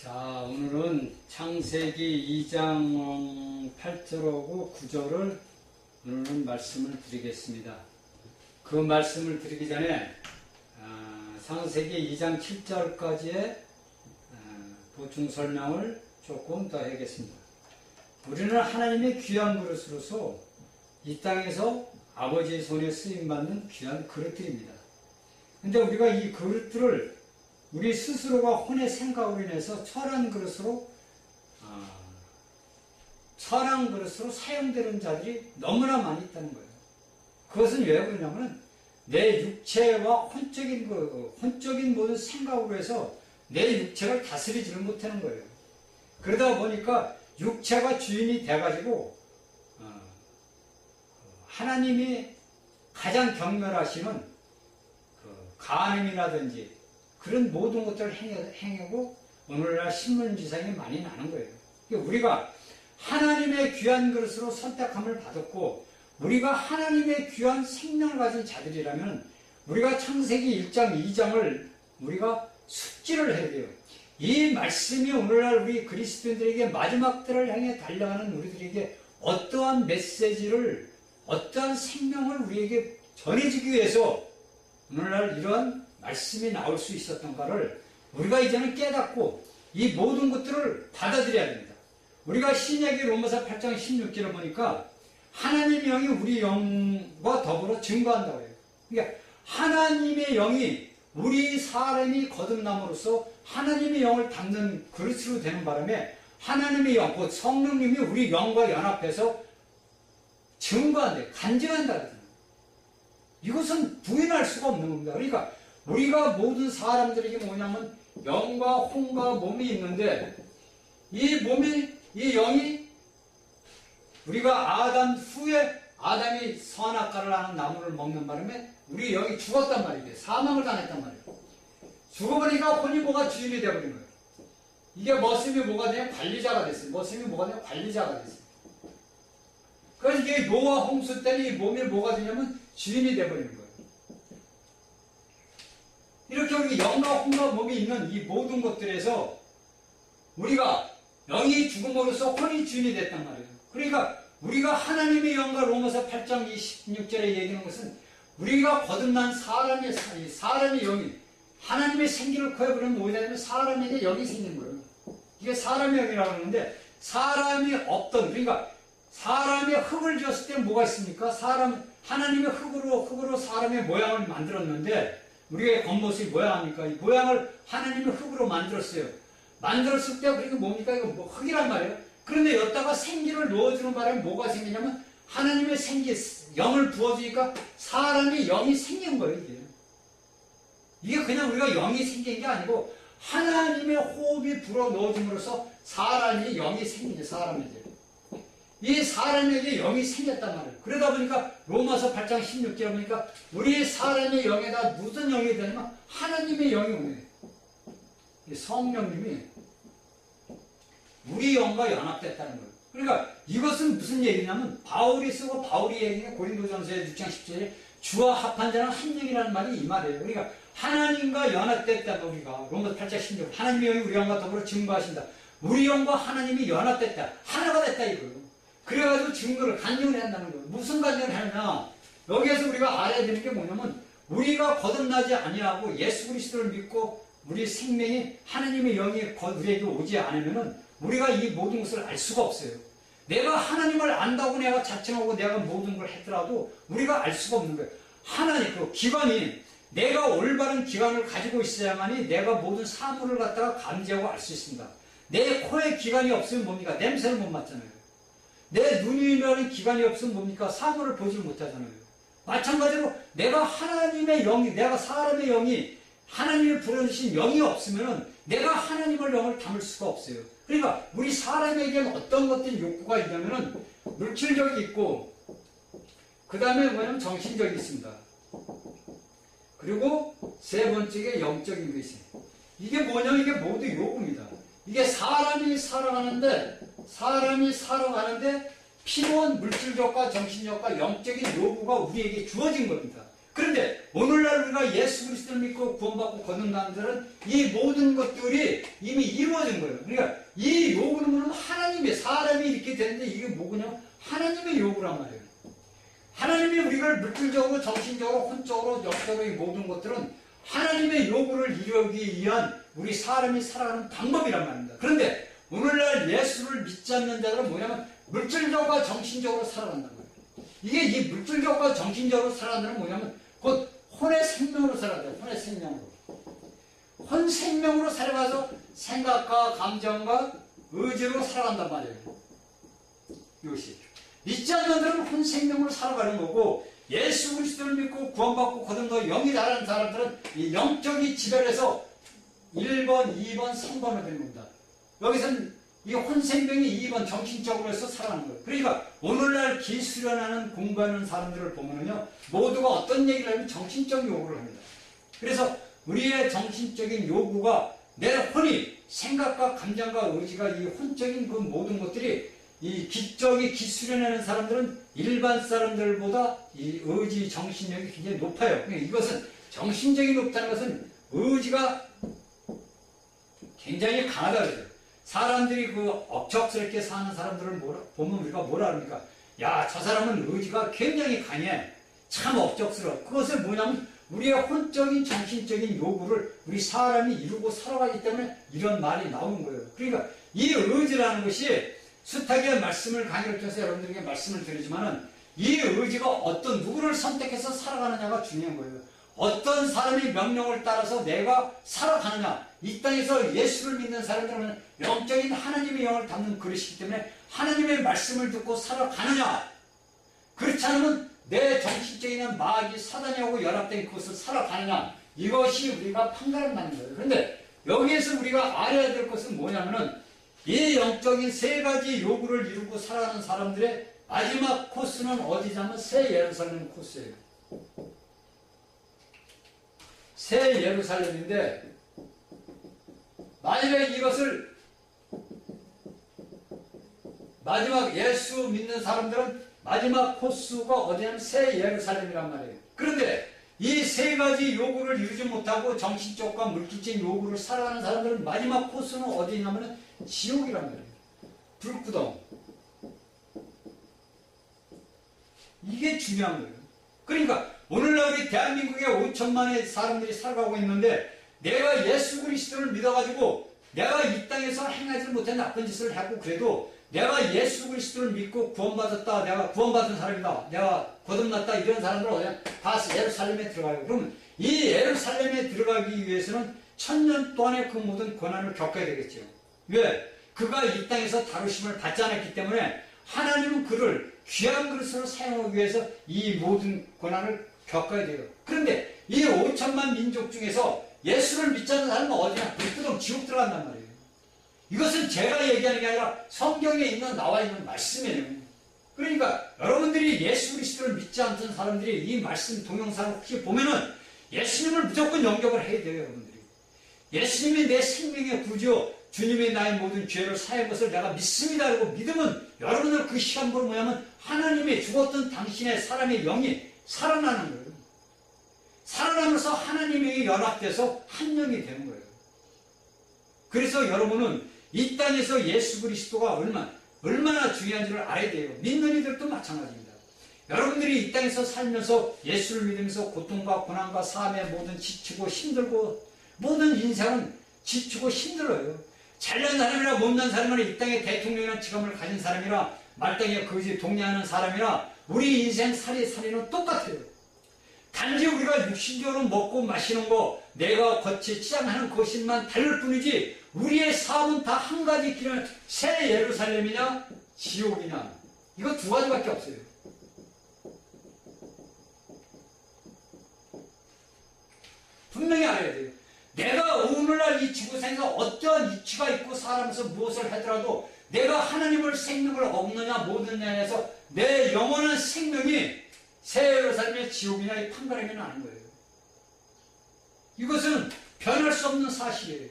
자, 오늘은 창세기 2장 8절하고 9절을 오늘은 말씀을 드리겠습니다. 그 말씀을 드리기 전에 창세기 2장 7절까지의 보충 설명을 조금 더 하겠습니다. 우리는 하나님의 귀한 그릇으로서 이 땅에서 아버지의 손에 쓰임받는 귀한 그릇들입니다. 근데 우리가 이 그릇들을 우리 스스로가 혼의 생각으로 인해서 천한 그릇으로 사용되는 자들이 너무나 많이 있다는 거예요. 그것은 왜 그러냐면 내 육체와 혼적인 모든 생각으로 해서 내 육체를 다스리지를 못하는 거예요. 그러다 보니까 육체가 주인이 돼가지고 하나님이 가장 경멸하시는 간음이라든지 그런 모든 것들을 행하고 오늘날 신문지상이 많이 나는 거예요. 그러니까 우리가 하나님의 귀한 그릇으로 선택함을 받았고 우리가 하나님의 귀한 생명을 가진 자들이라면 우리가 창세기 1장 2장을 우리가 숙지를 해야 돼요. 이 말씀이 오늘날 우리 그리스도인들에게 마지막 때를 향해 달려가는 우리들에게 어떠한 메시지를 어떠한 생명을 우리에게 전해주기 위해서 오늘날 이러한 말씀이 나올 수 있었던가를 우리가 이제는 깨닫고 이 모든 것들을 받아들여야 됩니다. 우리가 신약의 로마서 8장 16절을 보니까 하나님의 영이 우리 영과 더불어 증거한다고 해요. 그러니까 하나님의 영이 우리 사람이 거듭남으로써 하나님의 영을 담는 그릇으로 되는 바람에 하나님의 영, 곧 성령님이 우리 영과 연합해서 증거한다, 간증한다. 이것은 부인할 수가 없는 겁니다. 그러니까 우리가 모든 사람들에게 뭐냐면 영과 혼과 몸이 있는데 이 영이 우리가 아담 후에 아담이 선악과를 하는 나무를 먹는 바람에 우리 영이 죽었단 말이에요. 사망을 당했단 말이에요. 죽어버리니까 혼이 뭐가 주인이 되어버린 거예요. 이게 머슴이 뭐가 되냐? 관리자가 됐어요. 머슴이 뭐가 되냐? 관리자가 됐어요. 그래서 이게 노아 홍수 때는 이 몸이 뭐가 되냐면 주인이 되어버리는 거예요. 이렇게 우리 영과 혼과 몸이 있는 이 모든 것들에서 우리가 영이 죽음으로써 혼이 주인이 됐단 말이에요. 그러니까 우리가 하나님의 영과 로마서 8장 26절에 얘기하는 것은 우리가 거듭난 사람의 영이 하나님의 생기를 구해버리면 뭐냐 하면 사람에게 영이 생긴 거예요. 이게 사람의 영이라고 하는데 사람이 없던, 그러니까 사람의 흙을 지었을 때 뭐가 있습니까? 하나님의 흙으로 사람의 모양을 만들었는데 우리의 겉모습이 모양입니까? 이 모양을 하나님의 흙으로 만들었어요. 만들었을 때 그게 뭡니까? 이거 뭐 흙이란 말이에요. 그런데 여기다가 생기를 넣어주는 바람에 뭐가 생기냐면 하나님의 영을 부어주니까 사람의 영이 생긴 거예요. 이게 그냥 우리가 영이 생긴 게 아니고 하나님의 호흡이 불어 넣어줌으로써 사람이 영이 생긴 거예요. 사람에게. 이 사람에게 영이 생겼단 말이에요. 그러다 보니까 로마서 8장 16절에 보니까 우리 사람의 영에다 무슨 영이 되냐면 하나님의 영이 오는 거예요. 성령님이 우리 영과 연합됐다는 거예요. 그러니까 이것은 무슨 얘기냐면 바울이 얘기해 고린도전서 6장 10절에 주와 합한 자는 한 영이라는 말이 이 말이에요. 그러니까 하나님과 연합됐다. 우리가 로마서 8장 16절 하나님의 영이 우리 영과 더불어 증거하신다. 우리 영과 하나님이 연합됐다. 하나가 됐다 이거예요. 그래가지고 증거를 간증을 한다는 거예요. 무슨 간증을 하느냐? 여기에서 우리가 알아야 되는 게 뭐냐면 우리가 거듭나지 아니하고 예수 그리스도를 믿고 우리 생명이 하나님의 영이 우리에게 오지 않으면은 우리가 이 모든 것을 알 수가 없어요. 내가 하나님을 안다고 내가 자청하고 내가 모든 걸 했더라도 우리가 알 수가 없는 거예요. 하나님 그 기관이 내가 올바른 기관을 가지고 있어야만이 내가 모든 사물을 갖다가 감지하고 알 수 있습니다. 내 코에 기관이 없으면 뭡니까? 냄새를 못 맡잖아요. 내 눈이라는 기관이 없으면 뭡니까? 사물을 보지 못하잖아요. 마찬가지로 내가 하나님의 영이, 내가 사람의 영이 하나님을 불러주신 영이 없으면 내가 하나님의 영을 담을 수가 없어요. 그러니까 우리 사람에게는 어떤 것들이 욕구가 있냐면은 물질적이 있고 그 다음에 뭐냐면 정신적이 있습니다. 그리고 세 번째가 영적인 것이 이게 뭐냐면 이게 모두 욕구입니다. 이게 사람이 살아가는데 필요한 물질적과 정신적과 영적인 요구가 우리에게 주어진 겁니다. 그런데 오늘날 우리가 예수 그리스도를 믿고 구원받고 거듭난 자들은 이 모든 것들이 이미 이루어진 거예요. 그러니까 이 요구는 하나님의, 사람이 이렇게 되는데 이게 뭐냐? 하나님의 요구란 말이에요. 하나님이 우리를 물질적으로, 정신적으로, 혼적으로, 영적으로 이 모든 것들은 하나님의 요구를 이루기 위한 우리 사람이 살아가는 방법이란 말입니다. 그런데 오늘날 예수를 믿지 않는 자들은 뭐냐면 물질적과 정신적으로 살아간단 말이에요. 이게 이 물질적과 정신적으로 살아간다는 건 뭐냐면 곧 혼의 생명으로 살아야 돼요. 혼의 생명으로. 혼 생명으로 살아가서 생각과 감정과 의지로 살아간단 말이에요. 이것이. 믿지 않는 자들은 혼 생명으로 살아가는 거고, 예수 그리스도를 믿고 구원받고 거듭나 영이 자라는 사람들은 이 영적이 지별해서 1번, 2번, 3번으로 되는 겁니다. 여기서는 이 혼생명이 2번 정신적으로 해서 살아가는 거예요. 그러니까 오늘날 기수련하는 공부하는 사람들을 보면요, 모두가 어떤 얘기를 하면 정신적 요구를 합니다. 그래서 우리의 정신적인 요구가 내 혼이 생각과 감정과 의지가 이 혼적인 그 모든 것들이 이 기적이 기수련하는 사람들은 일반 사람들보다 이 의지 정신력이 굉장히 높아요. 그러니까 이것은 정신적이 높다는 것은 의지가 굉장히 강하다 그래요. 사람들이 그 억척스럽게 사는 사람들을 보면 우리가 뭐라 합니까? 야, 저 사람은 의지가 굉장히 강해. 참 억척스러워. 그것은 뭐냐면 우리의 혼적인 정신적인 요구를 우리 사람이 이루고 살아가기 때문에 이런 말이 나오는 거예요. 그러니까 이 의지라는 것이 숱하게 말씀을 강의를 통해서 여러분들에게 말씀을 드리지만은 이 의지가 어떤 누구를 선택해서 살아가느냐가 중요한 거예요. 어떤 사람이 명령을 따라서 내가 살아가느냐. 이 땅에서 예수를 믿는 사람들은 영적인 하나님의 영을 담는 그릇이기 때문에 하나님의 말씀을 듣고 살아가느냐. 그렇지 않으면 내 정신적인 마귀 사단하고 연합된 그것을 살아가느냐. 이것이 우리가 판가름나는 거예요. 그런데 여기에서 우리가 알아야 될 것은 뭐냐면은 이 영적인 세 가지 요구를 이루고 살아가는 사람들의 마지막 코스는 어디냐면 새 예루살렘 코스예요. 새 예루살렘인데 만약에 이것을 마지막 예수 믿는 사람들은 마지막 코스가 어디냐면 새 예루살렘이란 말이에요. 그런데 이 세 가지 요구를 이루지 못하고 정신적과 물질적인 요구를 살아가는 사람들은 마지막 코스는 어디냐면 지옥이란 말이에요. 불구덩. 이게 중요한 거예요. 그러니까 오늘날 우리 대한민국에 5천만의 사람들이 살아가고 있는데 내가 예수 그리스도를 믿어가지고 내가 이 땅에서 행하지 못한 나쁜 짓을 하고 그래도 내가 예수 그리스도를 믿고 구원받았다. 내가 구원받은 사람이다. 내가 거듭났다. 이런 사람들은 어디야? 다 예루살렘에 들어가요. 그러면 이 예루살렘에 들어가기 위해서는 1000년 동안의 그 모든 고난을 겪어야 되겠죠. 왜? 그가 이 땅에서 다루심을 받지 않았기 때문에 하나님은 그를 귀한 그릇으로 사용하기 위해서 이 모든 고난을 겪어야 돼요. 그런데 이 5천만 민족 중에서 예수를 믿지 않는 사람은 어디냐? 불구덩 지옥 들어간단 말이에요. 이것은 제가 얘기하는 게 아니라 성경에 나와 있는 말씀이에요. 그러니까 여러분들이 예수 그리스도를 믿지 않는 사람들이 이 말씀 동영상을 혹시 보면은 예수님을 무조건 영접을 해야 돼요, 여러분들이. 예수님이 내 생명의 구주, 주님이 나의 모든 죄를 사한 것을 내가 믿습니다. 그리고 믿으면 여러분들 그 시간부로 뭐냐면 하나님의 죽었던 당신의 사람의 영이 살아나는 거예요. 살아나면서 하나님의 연합돼서 한 영이 되는 거예요. 그래서 여러분은 이 땅에서 예수 그리스도가 얼마나 중요한지를 알아야 돼요. 믿는 이들도 마찬가지입니다. 여러분들이 이 땅에서 살면서 예수를 믿으면서 고통과 고난과 삶에 모든 지치고 힘들고 모든 인생은 지치고 힘들어요. 잘난 사람이나 못난 사람이나 이 땅에 대통령이라는 직함을 가진 사람이나 말땅에 거지 동료하는 사람이나 우리 인생 살이는 똑같아요. 단지 우리가 육신적으로 먹고 마시는 거 내가 겉에 치장하는 것만 다를 뿐이지 우리의 삶은 다 한 가지 길은 새 예루살렘이냐 지옥이냐 이거 두 가지밖에 없어요. 분명히 알아야 돼요. 내가 오늘날 이 지구상에서 어떠한 이치가 있고 살아면서 무엇을 하더라도 내가 하나님을 생명을 얻느냐 못 얻느냐에서 내 영원한 생명이 새 예루살렘의 지옥이냐 이 판가름이 나는 거예요. 이것은 변할 수 없는 사실이에요.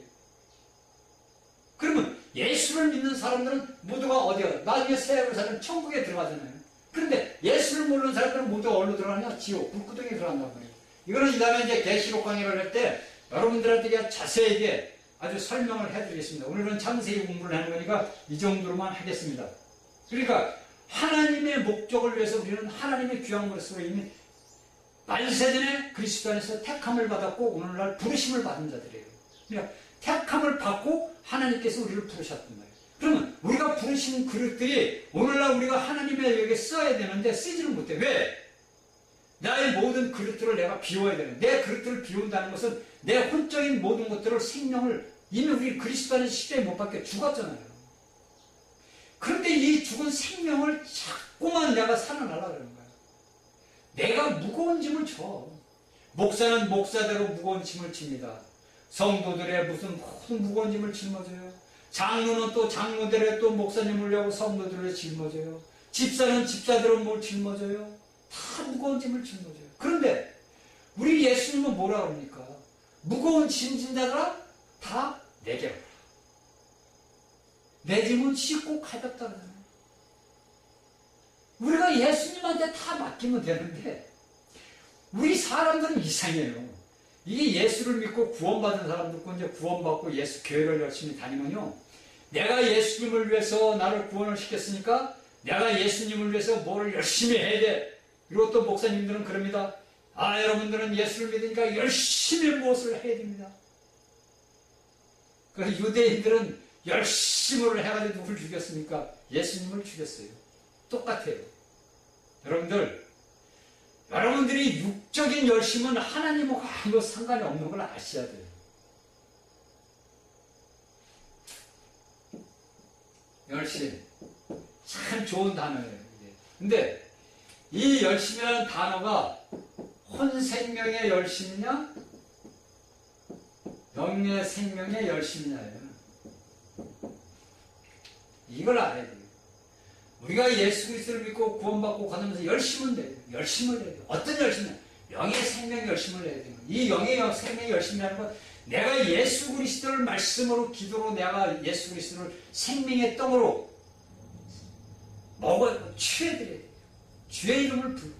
그러면 예수를 믿는 사람들은 모두가 어디야? 나중에 새 예루살렘 천국에 들어가잖아요. 그런데 예수를 모르는 사람들은 모두 어디로 들어가냐? 지옥, 불구덩이에 들어간단 말이에요. 이거는 이 다음에 이제 계시록 강의를 할 때 여러분들한테 자세하게 아주 설명을 해드리겠습니다. 오늘은 창세기 공부를 하는 거니까 이 정도로만 하겠습니다. 그러니까 하나님의 목적을 위해서 우리는 하나님의 귀한 것으로 이미 말세전에 그리스도 안에서 택함을 받았고 오늘날 부르심을 받은 자들이에요. 그러니까 택함을 받고 하나님께서 우리를 부르셨단 말이에요. 그러면 우리가 부르신 그릇들이 오늘날 우리가 하나님의 여기에 써야 되는데 쓰지를 못해. 왜? 나의 모든 그릇들을 내가 비워야 되는. 내 그릇들을 비운다는 것은 내 혼적인 모든 것들을 생명을 이미 우리 그리스도 안에서 십자가에 못 박혀 죽었잖아요. 그런데 이 죽은 생명을 자꾸만 내가 살아나려고 하는 거야. 내가 무거운 짐을 져. 목사는 목사대로 무거운 짐을 집니다. 성도들의 무슨 무거운 짐을 짊어져요. 장로는 또 장로대로 또 목사님을 위하고 성도들을 짊어져요. 집사는 집사대로 뭘 짊어져요. 다 무거운 짐을 짊어져요. 그런데 우리 예수님은 뭐라 그럽니까? 무거운 짐 진 자들아 다 내게 오라. 내 짐은 쉽고 가볍다 그러잖아요. 우리가 예수님한테 다 맡기면 되는데 우리 사람들은 이상해요. 이게 예수를 믿고 구원받은 사람도 있고 이제 구원받고 예수 교회를 열심히 다니면요. 내가 예수님을 위해서 나를 구원을 시켰으니까 내가 예수님을 위해서 뭘 열심히 해야 돼. 그리고 또 목사님들은 그럽니다. 아, 여러분들은 예수를 믿으니까 열심히 무엇을 해야 됩니다. 그 유대인들은 열심을 해가지고 누굴 죽였습니까? 예수님을 죽였어요. 똑같아요. 여러분들이 육적인 열심은 하나님하고 아무 상관이 없는 걸 아셔야 돼요. 열심. 참 좋은 단어예요. 이게. 근데 이 열심이라는 단어가 혼생명의 열심이냐? 영의 생명의 열심이냐예요. 이걸 알아야 돼요. 우리가 예수 그리스도를 믿고 구원받고 가면서 열심은 돼요. 열심을 해야 돼요. 어떤 열심이냐? 영의 생명의 열심을 해야 돼요. 이 영의 생명의 열심이라는 건 내가 예수 그리스도를 말씀으로 기도로 내가 예수 그리스도를 생명의 떡으로 먹어 취해드려야 돼요. 주의 이름을 부르고.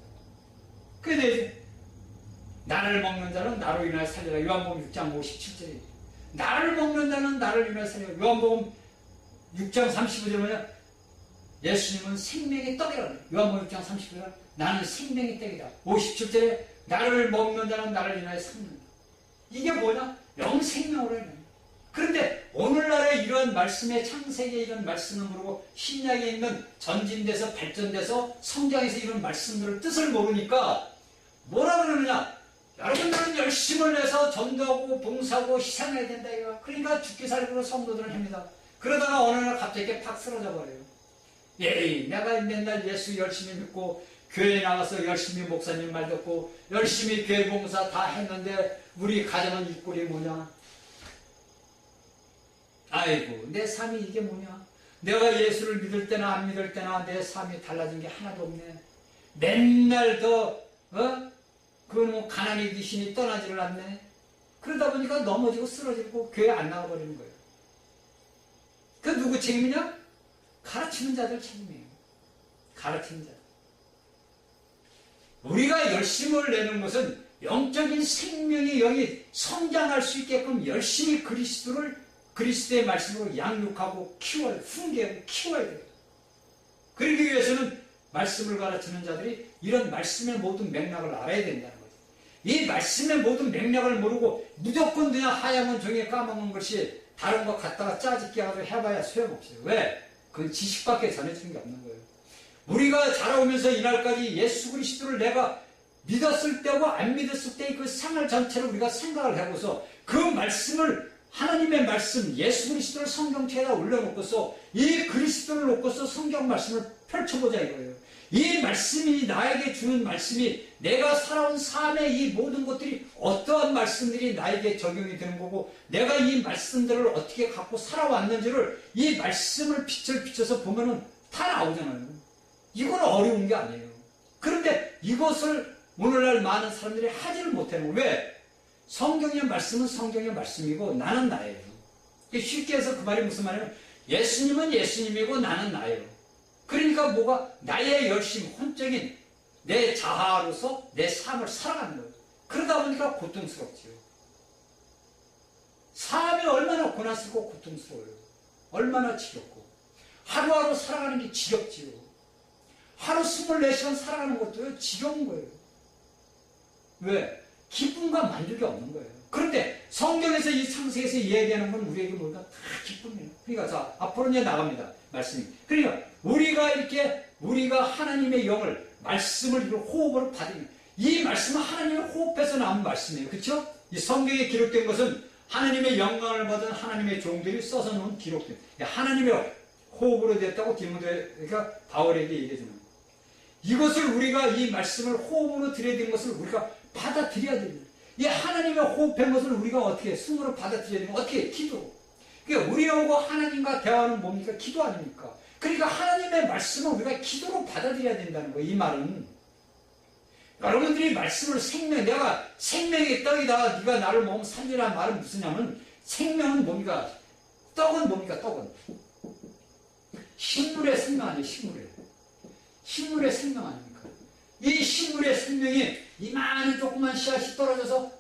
그래 나를 먹는 자는 나로 인하여 살리라. 요한복음 6장 57절에 나를 먹는 자는 나를 인하여 살리라. 요한복음 6장 35절에 뭐냐? 예수님은 생명의 떡이라고 해요. 요한복음 6장 35절 나는 생명의 떡이다. 57절에 나를 먹는 자는 나를 인하여 살린다. 이게 뭐냐? 영생명으로 해요. 그런데 오늘날의 이런 말씀의 창세기에 이런 말씀을 모르고 신약에 있는 전진돼서 발전돼서 성경에서 이런 말씀들을 뜻을 모르니까 뭐라 그러느냐? 여러분들은 열심을 내서 전도하고 봉사하고 희생해야 된다 이거. 그러니까 죽기 살기로 성도들은 합니다. 그러다가 어느 날 갑자기 팍 쓰러져 버려요. 에이, 내가 맨날 예수 열심히 믿고 교회에 나가서 열심히 목사님 말 듣고 열심히 교회 봉사 다 했는데 우리 가정은 이 꼴이 뭐냐? 아이고, 내 삶이 이게 뭐냐? 내가 예수를 믿을 때나 안 믿을 때나 내 삶이 달라진 게 하나도 없네. 맨날 그 가난의 귀신이 떠나지를 않네. 그러다 보니까 넘어지고 쓰러지고 교회 안 나가버리는 거예요. 그 누구 책임이냐? 가르치는 자들 책임이에요. 가르치는 자들. 우리가 열심을 내는 것은 영적인 생명의 영이 성장할 수 있게끔 열심히 그리스도의 말씀으로 양육하고 키워야, 훈계하고 키워야 돼요. 그러기 위해서는 말씀을 가르치는 자들이 이런 말씀의 모든 맥락을 알아야 된다는 거죠. 이 말씀의 모든 맥락을 모르고 무조건 그냥 하얀 종이에 까먹는 것이 다른 거 갖다가 짜집기 하고 해봐야 소용없어요. 왜? 그건 지식밖에 전해주는 게 없는 거예요. 우리가 자라오면서 이날까지 예수 그리스도를 내가 믿었을 때고 안 믿었을 때의 그 생활 전체를 우리가 생각을 해보서 그 말씀을 하나님의 말씀 예수 그리스도를 성경책에다 올려놓고서 이 그리스도를 놓고서 성경 말씀을 펼쳐보자 이거예요. 이 말씀이 나에게 주는 말씀이 내가 살아온 삶의 이 모든 것들이 어떠한 말씀들이 나에게 적용이 되는 거고 내가 이 말씀들을 어떻게 갖고 살아왔는지를 이 말씀을 빛을 비춰서 보면은 다 나오잖아요. 이건 어려운 게 아니에요. 그런데 이것을 오늘날 많은 사람들이 하지를 못하는 거예요. 왜? 성경의 말씀은 성경의 말씀이고 나는 나예요. 쉽게 해서 그 말이 무슨 말이냐면 예수님은 예수님이고 나는 나예요. 그러니까 뭐가 나의 열심, 혼적인 내 자아로서 내 삶을 살아가는 거예요. 그러다 보니까 고통스럽지요. 삶이 얼마나 고난스럽고 고통스러워요. 얼마나 지겹고. 하루하루 살아가는 게 지겹지요. 하루 24시간 살아가는 것도요, 지겨운 거예요. 왜? 기쁨과 만족이 없는 거예요. 그런데 성경에서 이 창세기에서 이야기하는 건 우리에게 뭔가 다 기쁨이에요. 그러니까 자, 앞으로 이제 나갑니다. 말씀이. 그러니까 우리가 하나님의 영을, 말씀을 호흡으로 받으면 이 말씀은 하나님의 호흡에서 나온 말씀이에요. 그렇죠? 이 성경에 기록된 것은 하나님의 영광을 받은 하나님의 종들이 써서 놓은 기록된 하나님의 호흡으로 됐다고 디모데가 바울에게 얘기해 주는 거예요. 이것을 우리가 이 말씀을 호흡으로 들여야 것을 우리가 받아들여야 됩니다. 이 하나님의 호흡한 것을 우리가 어떻게 숨으로 받아들여야 되는 어떻게 기도. 그러니까 우리하고 하나님과 대화하는 뭡니까? 기도 아닙니까? 그러니까 하나님의 말씀을 우리가 기도로 받아들여야 된다는 거예요. 이 말은 여러분들이 말씀을 내가 생명의 떡이다. 네가 나를 먹으면 살리라는 말은 무슨냐면 생명은 뭡니까? 떡은 뭡니까? 떡은 식물의 생명 아니에요. 식물의 생명 아닙니까? 이 식물의 생명이 이만한 조그만 씨앗이 떨어져서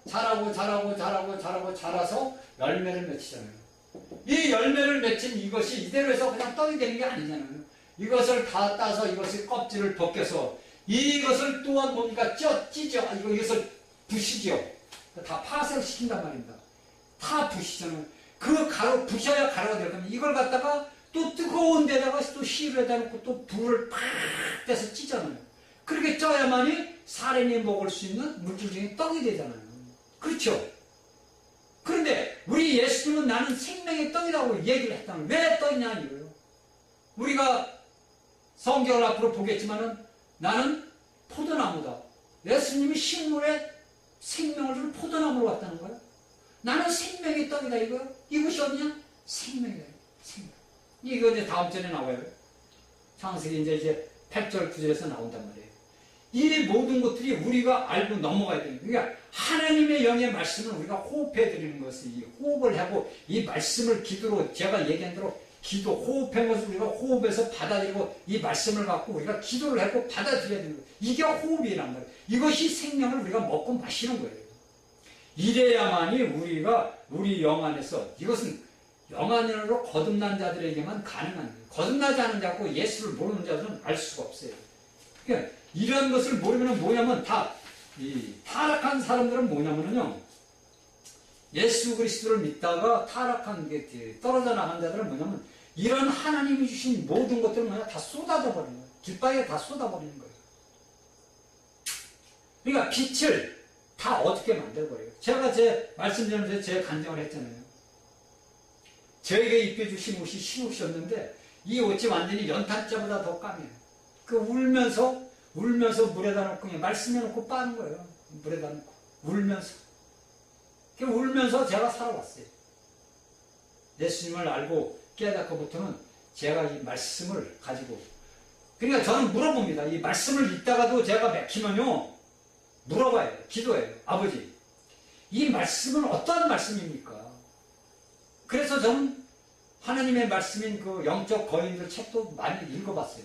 자라서 열매를 맺히잖아요. 이 열매를 맺힌 이것이 이대로 해서 그냥 떡이 되는 게 아니잖아요. 이것을 다 따서 이것의 껍질을 벗겨서 이것을 또한 뭡니까? 찢죠. 이것을 부시죠. 다 파쇄시킨단 말입니다. 다 부시잖아요. 그 부셔야 가루가 될 겁니다. 이걸 갖다가 또 뜨거운 데다가 또 시루에다 놓고 또 불을 팍 떼서 찌잖아요. 그렇게 쪄야만이 사람이 먹을 수 있는 물질 중에 떡이 되잖아요. 그렇죠? 그런데 우리 예수님은 나는 생명의 떡이라고 얘기를 했다는 거예요. 왜 떡이냐 이거예요. 우리가 성경을 앞으로 보겠지만은 나는 포도나무다. 예수님이 식물에 생명을 주는 포도나무로 왔다는 거예요. 나는 생명의 떡이다 이거예요. 이것이 어디냐? 생명이다. 생명. 이거 이제 다음 절에 나와요. 창세기 이제 8절 9절에서 나온단 말이에요. 이 모든 것들이 우리가 알고 넘어가야 됩니다. 그러니까 하나님의 영의 말씀을 우리가 호흡해 드리는 것을 이 호흡을 하고 이 말씀을 기도로 제가 얘기한 대로 기도 호흡한 것을 우리가 호흡해서 받아들이고 이 말씀을 갖고 우리가 기도를 하고 받아들여야 되는 거예요. 이게 호흡이란 말이에요. 이것이 생명을 우리가 먹고 마시는 거예요. 이래야만이 우리가 우리 영 안에서 이것은 영 안으로 거듭난 자들에게만 가능한 거예요. 거듭나지 않은 자고 예수를 모르는 자들은 알 수가 없어요. 그러니까 이런 것을 모르면 뭐냐면 이 타락한 사람들은 뭐냐면요. 예수 그리스도를 믿다가 타락한 게 떨어져 나간 자들은 뭐냐면 이런 하나님이 주신 모든 것들을 그냥 다 쏟아져 버리는 거예요. 길바닥에 다 쏟아버리는 거예요. 그러니까 빛을 다 어떻게 만들어버려요. 제가 말씀드리면서 제 간증을 했잖아요. 저에게 입혀주신 옷이 신옷이었는데 이 옷이 완전히 연탄자보다 더 까매요. 울면서 물에다 놓고 그냥 말씀해 놓고 빠는 거예요. 물에다 놓고 울면서 제가 살아왔어요. 예수님을 알고 깨닫고부터는 제가 이 말씀을 가지고 그러니까 저는 물어봅니다. 이 말씀을 읽다가도 제가 맥히면요 물어봐요. 기도해요. 아버지 이 말씀은 어떠한 말씀입니까? 그래서 저는 하나님의 말씀인 그 영적 거인들 책도 많이 읽어봤어요.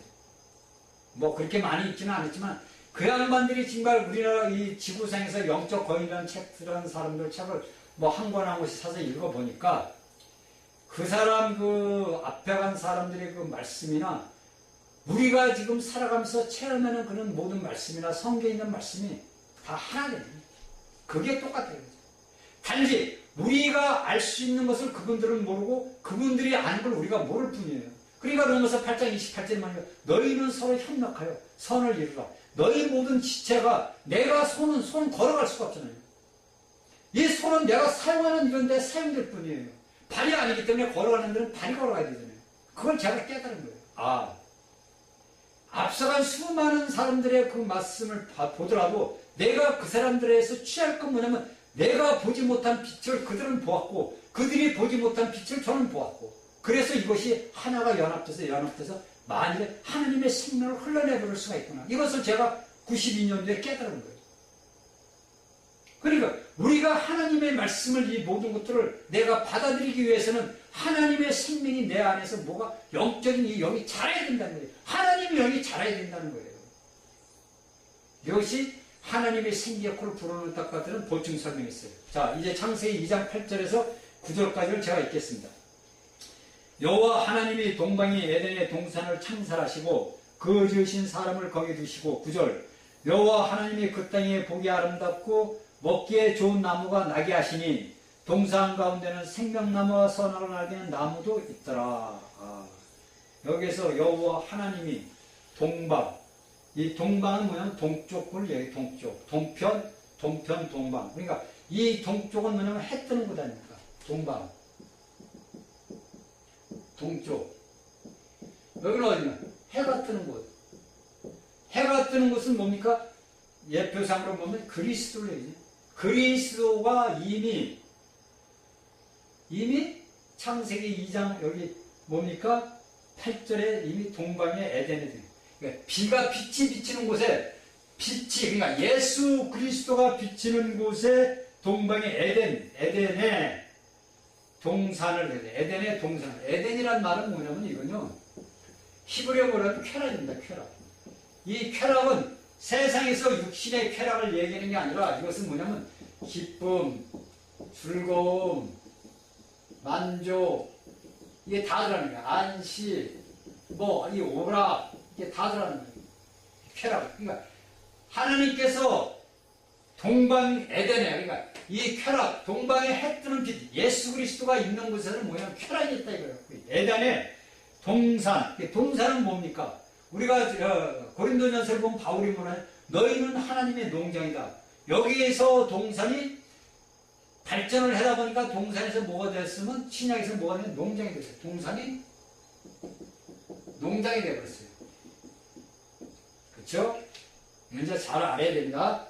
뭐 그렇게 많이 읽지는 않았지만 그 양반들이 정말 우리나라 이 지구상에서 영적 거인이라는 책들은 사람들 책을 뭐 한 권 한 권씩 사서 읽어보니까 그 사람 앞에 간 사람들의 그 말씀이나 우리가 지금 살아가면서 체험하는 그런 모든 말씀이나 성경에 있는 말씀이 다 하나거든요. 그게 똑같아요. 단지 우리가 알 수 있는 것을 그분들은 모르고 그분들이 아는 걸 우리가 모를 뿐이에요. 그러니까 로마서 8장 28절에 말해요. 너희는 서로 협력하여 선을 이루라. 너희 모든 지체가 내가 손 걸어갈 수가 없잖아요. 이 손은 내가 사용하는 이런 데 사용될 뿐이에요. 발이 아니기 때문에 걸어가는 데는 발이 걸어가야 되잖아요. 그걸 제가 깨달은 거예요. 앞서간 수많은 사람들의 그 말씀을 보더라도 내가 그 사람들에서 취할 건 뭐냐면 내가 보지 못한 빛을 그들은 보았고 그들이 보지 못한 빛을 저는 보았고 그래서 이것이 하나가 연합돼서 만일에 하나님의 생명을 흘러내버릴 수가 있구나. 이것을 제가 92년도에 깨달은 거예요. 그러니까 우리가 하나님의 말씀을 이 모든 것들을 내가 받아들이기 위해서는 하나님의 생명이 내 안에서 뭐가 영적인 이 영이 자라야 된다는 거예요. 하나님의 영이 자라야 된다는 거예요. 이것이 하나님의 생기역으로 부르는 것들은 보충 설명이 있어요. 자, 이제 창세기 2장 8절에서 9절까지를 제가 읽겠습니다. 여호와 하나님이 동방의 에덴의 동산을 창설하시고 그 지으신 사람을 거기 두시고 9절 여호와 하나님이 그 땅에 보기 아름답고 먹기에 좋은 나무가 나게 하시니 동산 가운데는 생명나무와 선악을 알게 하는 나무도 있더라. 여기서 여호와 하나님이 동방, 이 동방은 뭐냐면 동쪽을 얘기, 동쪽, 동편, 동방. 그러니까 이 동쪽은 뭐냐면 해 뜨는 곳 아닙니까? 동방, 동쪽. 여기는 어디냐? 해가 뜨는 곳. 해가 뜨는 곳은 뭡니까? 예표상으로 보면 그리스도를 얘기해요. 그리스도가 이미 창세기 2장 여기 뭡니까? 8절에 이미 동방의 에덴에 든. 그러니까 빛이 비치는 곳에 그러니까 예수 그리스도가 비치는 곳에 동방의 에덴에 동산을 해야 에덴의 동산. 에덴이란 말은 뭐냐면 이거요. 히브리어로 쾌락입니다. 쾌락. 이 쾌락은 세상에서 육신의 쾌락을 얘기하는 게 아니라 이것은 뭐냐면 기쁨, 즐거움, 만족, 이게 다 들어가는 거야. 안식, 이 오락, 이게 다 들어가는 거야. 쾌락. 그러니까 하나님께서 동방 에덴에, 그러니까 이 쾌락, 동방에 해 뜨는 빛, 예수 그리스도가 있는 곳에는 뭐냐면 쾌락이 있다 이거예요. 에덴에 동산, 동산은 뭡니까? 우리가 고린도전서를 보면 바울이 뭐냐? 너희는 하나님의 농장이다. 여기에서 동산이 발전을 하다 보니까 동산에서 뭐가 됐으면 신약에서 뭐가 되면 농장이 됐어요. 동산이 농장이 되어버렸어요. 그렇죠? 이제 잘 알아야 됩니다.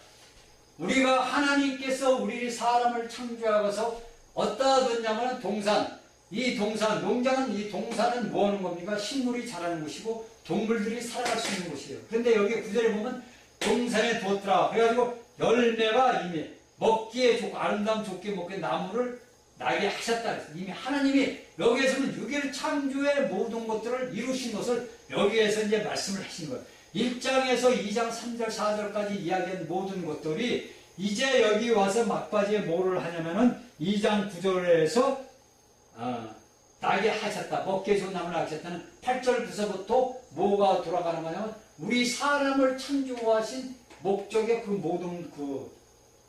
우리가 하나님께서 우리 사람을 창조하고서 어디다 뒀냐면 동산. 이 동산, 농장은 이 동산은 뭐 하는 겁니까? 식물이 자라는 곳이고 동물들이 살아갈 수 있는 곳이에요. 그런데 여기 구절에 보면 동산에 뒀더라. 그래가지고 열매가 이미 먹기에 좋고 아름다움 좋게 먹게 나무를 나게 하셨다. 이미 하나님이 여기에서는 유기를 창조의 모든 것들을 이루신 것을 여기에서 이제 말씀을 하신 거예요. 1장에서 2장 3절 4절까지 이야기한 모든 것들이 이제 여기 와서 막바지에 뭐를 하냐면은 2장 9절에서 나게 하셨다. 먹기에 좋은 나무를 하셨다는 8절부터 뭐가 돌아가는 거냐면 우리 사람을 창조하신 목적의 그 모든 그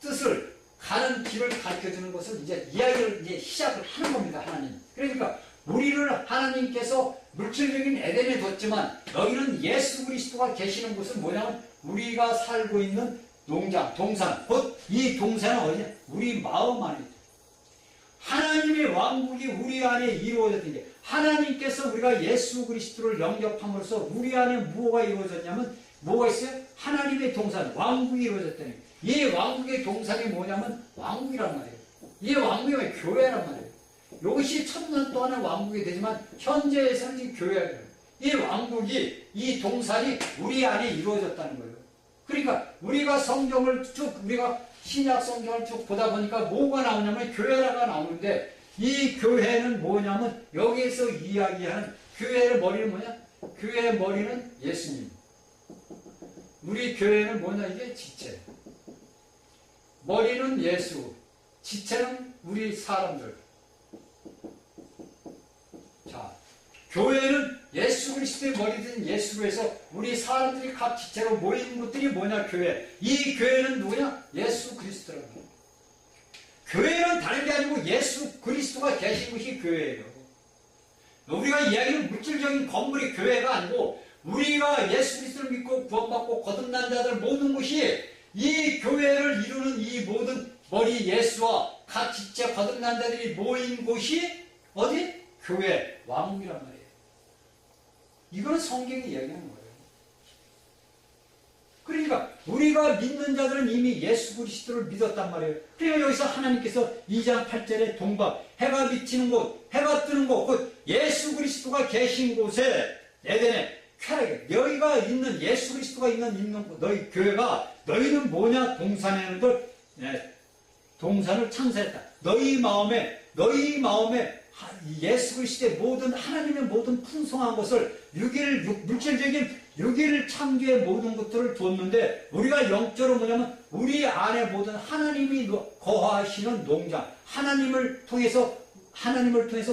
뜻을 가는 길을 가르쳐주는 것을 이제 이야기를 이제 시작을 하는 겁니다. 하나님. 그러니까 우리를 하나님께서 물질적인 에덴에 뒀지만 여기는 예수 그리스도가 계시는 곳은 뭐냐면 우리가 살고 있는 농장, 동산. 곧 이 동산은 어디냐? 우리 마음 안에 하나님의 왕국이 우리 안에 이루어졌던 게 하나님께서 우리가 예수 그리스도를 영접함으로써 우리 안에 무엇가 이루어졌냐면 뭐가 있어요? 하나님의 동산, 왕국이 이루어졌다는 거예요. 이 왕국의 동산이 뭐냐면 왕국이란 말이에요. 이 왕국이 교회란 말이에요. 이것이 1000년 동안의 왕국이 되지만 현재에서는 이 교회예요. 이 왕국이 이 동산이 우리 안에 이루어졌다는 거예요. 그러니까 우리가 성경을 쭉 우리가 신약 성경을 쭉 보다 보니까 뭐가 나오냐면 교회라가 나오는데 이 교회는 뭐냐면 여기에서 이야기하는 교회의 머리는 뭐냐? 교회의 머리는 예수님. 우리 교회는 뭐냐? 이게 지체. 머리는 예수. 지체는 우리 사람들. 자, 교회는 예수 그리스도의 머리든 예수로 해서 우리 사람들이 각 지체로 모이는 것들이 뭐냐? 교회. 이 교회는 누구냐? 예수 그리스도라고. 교회는 다른 게 아니고 예수 그리스도가 계신 곳이 교회예요. 우리가 이야기하는 물질적인 건물이 교회가 아니고 우리가 예수 그리스도를 믿고 구원받고 거듭난 자들 모든 것이 이 교회를 이루는 이 모든 머리 예수와 각 지체 거듭난 자들이 모인 곳이 어디? 교회, 왕국이란 말이에요. 이거는 성경이 이야기하는 거예요. 그러니까 우리가 믿는 자들은 이미 예수 그리스도를 믿었단 말이에요. 그러니까 여기서 하나님께서 2장 8절에 동방, 해가 비치는 곳, 해가 뜨는 곳, 곧 예수 그리스도가 계신 곳에 에덴에 쾌락이 너희가 있는 예수 그리스도가 있는 곳, 너희 교회가 너희는 뭐냐? 동산을 창설했다. 너희 마음에 너희 마음에 예수 그리스도의 모든 하나님의 모든 풍성한 것을 물질적인 6일 창조의 모든 것들을 뒀는데 우리가 영적으로 뭐냐면 우리 안에 모든 하나님이 거하시는 농장 하나님을 통해서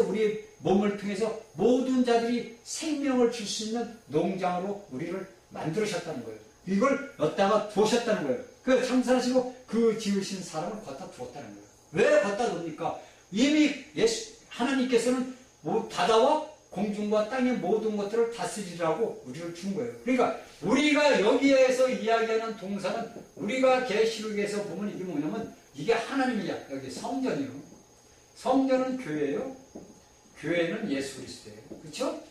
우리의 몸을 통해서 모든 자들이 생명을 줄 수 있는 농장으로 우리를 만들으셨다는 거예요. 이걸 여기다가 두셨다는 거예요. 그 창설하시고 그 지으신 사람을 갖다 두었다는 거예요. 왜 갖다 둡니까? 이미 하나님께서는 바다와 공중과 땅의 모든 것들을 다스리라고 우리를 준 거예요. 그러니까 우리가 여기에서 이야기하는 동사는 우리가 계시록에서 보면 이게 뭐냐면 이게 하나님이야. 여기 성전이요. 성전은 교회예요. 교회는 예수 그리스도예요. 그렇죠?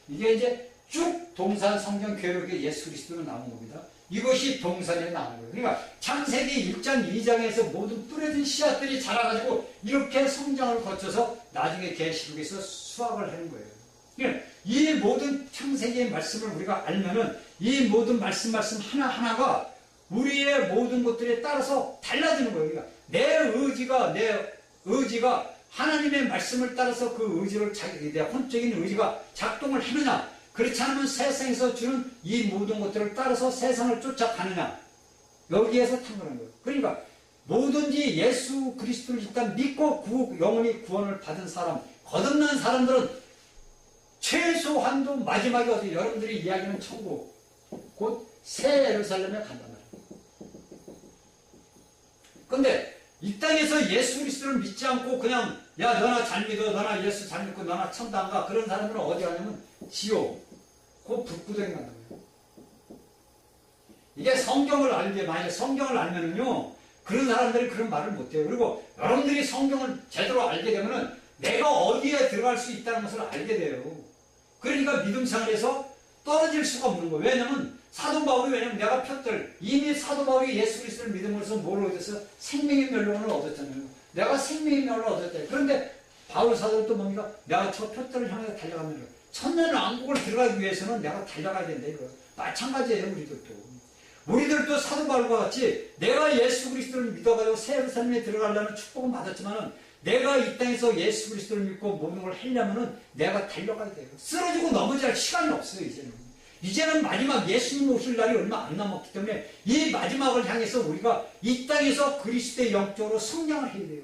이게 이제 쭉 동산, 성전, 교회, 예수 그리스도로 나온 겁니다. 이것이 동산에 나온 거예요. 그러니까 창세기 1장, 2장에서 모든 뿌려진 씨앗들이 자라가지고 이렇게 성장을 거쳐서 나중에 계시록에서 수확을 하는 거예요. 그러니까 이 모든 창세기의 말씀을 우리가 알면은 이 모든 말씀 하나하나가 우리의 모든 것들에 따라서 달라지는 거예요. 그러니까 내 의지가 하나님의 말씀을 따라서 그 의지를 내 혼적인 의지가 작동을 하느냐, 그렇지 않으면 세상에서 주는 이 모든 것들을 따라서 세상을 쫓아가느냐, 여기에서 탕론한 거예요. 그러니까 뭐든지 예수 그리스도를 일단 믿고 영원히 구원을 받은 사람, 거듭난 사람들은 최소한도 마지막에 어디 여러분들이 이야기하는 천국, 곧 새 예루살렘에 간단 말이에요. 근데 이 땅에서 예수 그리스도를 믿지 않고 그냥 야 너나 잘 믿어, 너나 예수 잘 믿고 너나 천당 안 가, 그런 사람들은 어디 가냐면 지옥, 그 불구덩이 간다는 거예요. 이게 만약에 성경을 알면은요, 그런 사람들이 그런 말을 못해요. 그리고 여러분들이 성경을 제대로 알게 되면은 내가 어디에 들어갈 수 있다는 것을 알게 돼요. 그러니까 믿음 생활에서 떨어질 수가 없는 거예요. 왜냐면 사도 바울이 내가 이미 사도 바울이 예수 그리스도를 믿음으로써 뭘 얻었어요? 생명의 멸론을 얻었잖아요. 내가 생명의 멸론을 얻었다. 그런데 바울 사도는 또 뭡니까? 내가 저 표들을 향해서 달려가면 천년왕국을 들어가기 위해서는 내가 달려가야 된다. 이거 마찬가지예요. 우리들도 사도 바울과 같이 내가 예수 그리스도를 믿어가지고 새 예루살렘에 들어가려는 축복은 받았지만은 내가 이 땅에서 예수 그리스도를 믿고 모든 걸 하려면은 내가 달려가야 돼요. 쓰러지고 넘어질 시간이 없어요. 이제는 마지막 예수님 오실 날이 얼마 안 남았기 때문에 이 마지막을 향해서 우리가 이 땅에서 그리스도의 영적으로 성장을 해야 돼요.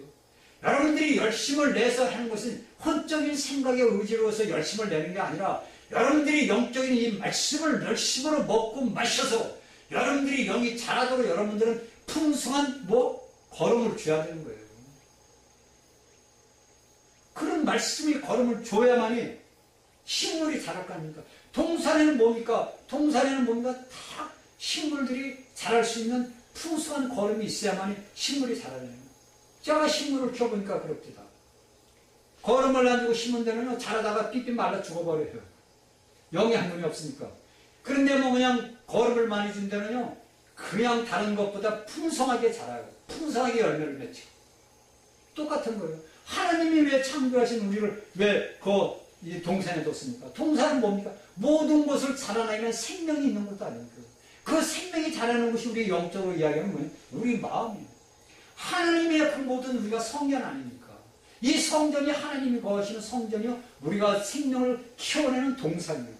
여러분들이 열심을 내서 하는 것은 혼적인 생각에 의지로서 열심을 내는 게 아니라 여러분들이 영적인 이 말씀을 열심으로 먹고 마셔서 여러분들이 영이 자라도록 여러분들은 풍성한 걸음을 줘야 되는 거예요. 그런 말씀이 걸음을 줘야만이 식물이 자랄 거 아닙니까? 동산에는 뭡니까? 다 식물들이 자랄 수 있는 풍성한 걸음이 있어야만이 식물이 자라요. 제가 식물을 키워보니까 그렇습니다. 걸음을 안 주고 심은 데는 자라다가 삐삐 말라 죽어버려요. 영양분이 없으니까. 그런데 그냥 걸음을 많이 준 데는요, 그냥 다른 것보다 풍성하게 자라요. 풍성하게 열매를 맺죠. 똑같은 거예요. 하나님이 왜 창조하신 우리를 왜 이 동산에 뒀습니까? 동산은 뭡니까? 모든 것을 자라나면 생명이 있는 것도 아닙니까? 그 생명이 자라는 것이 우리 영적으로 이야기하는 뭐예요? 우리 마음이에요. 하나님의 그 모든 우리가 성전 아닙니까? 이 성전이 하나님이 거하시는 성전이요, 우리가 생명을 키워내는 동산이에요.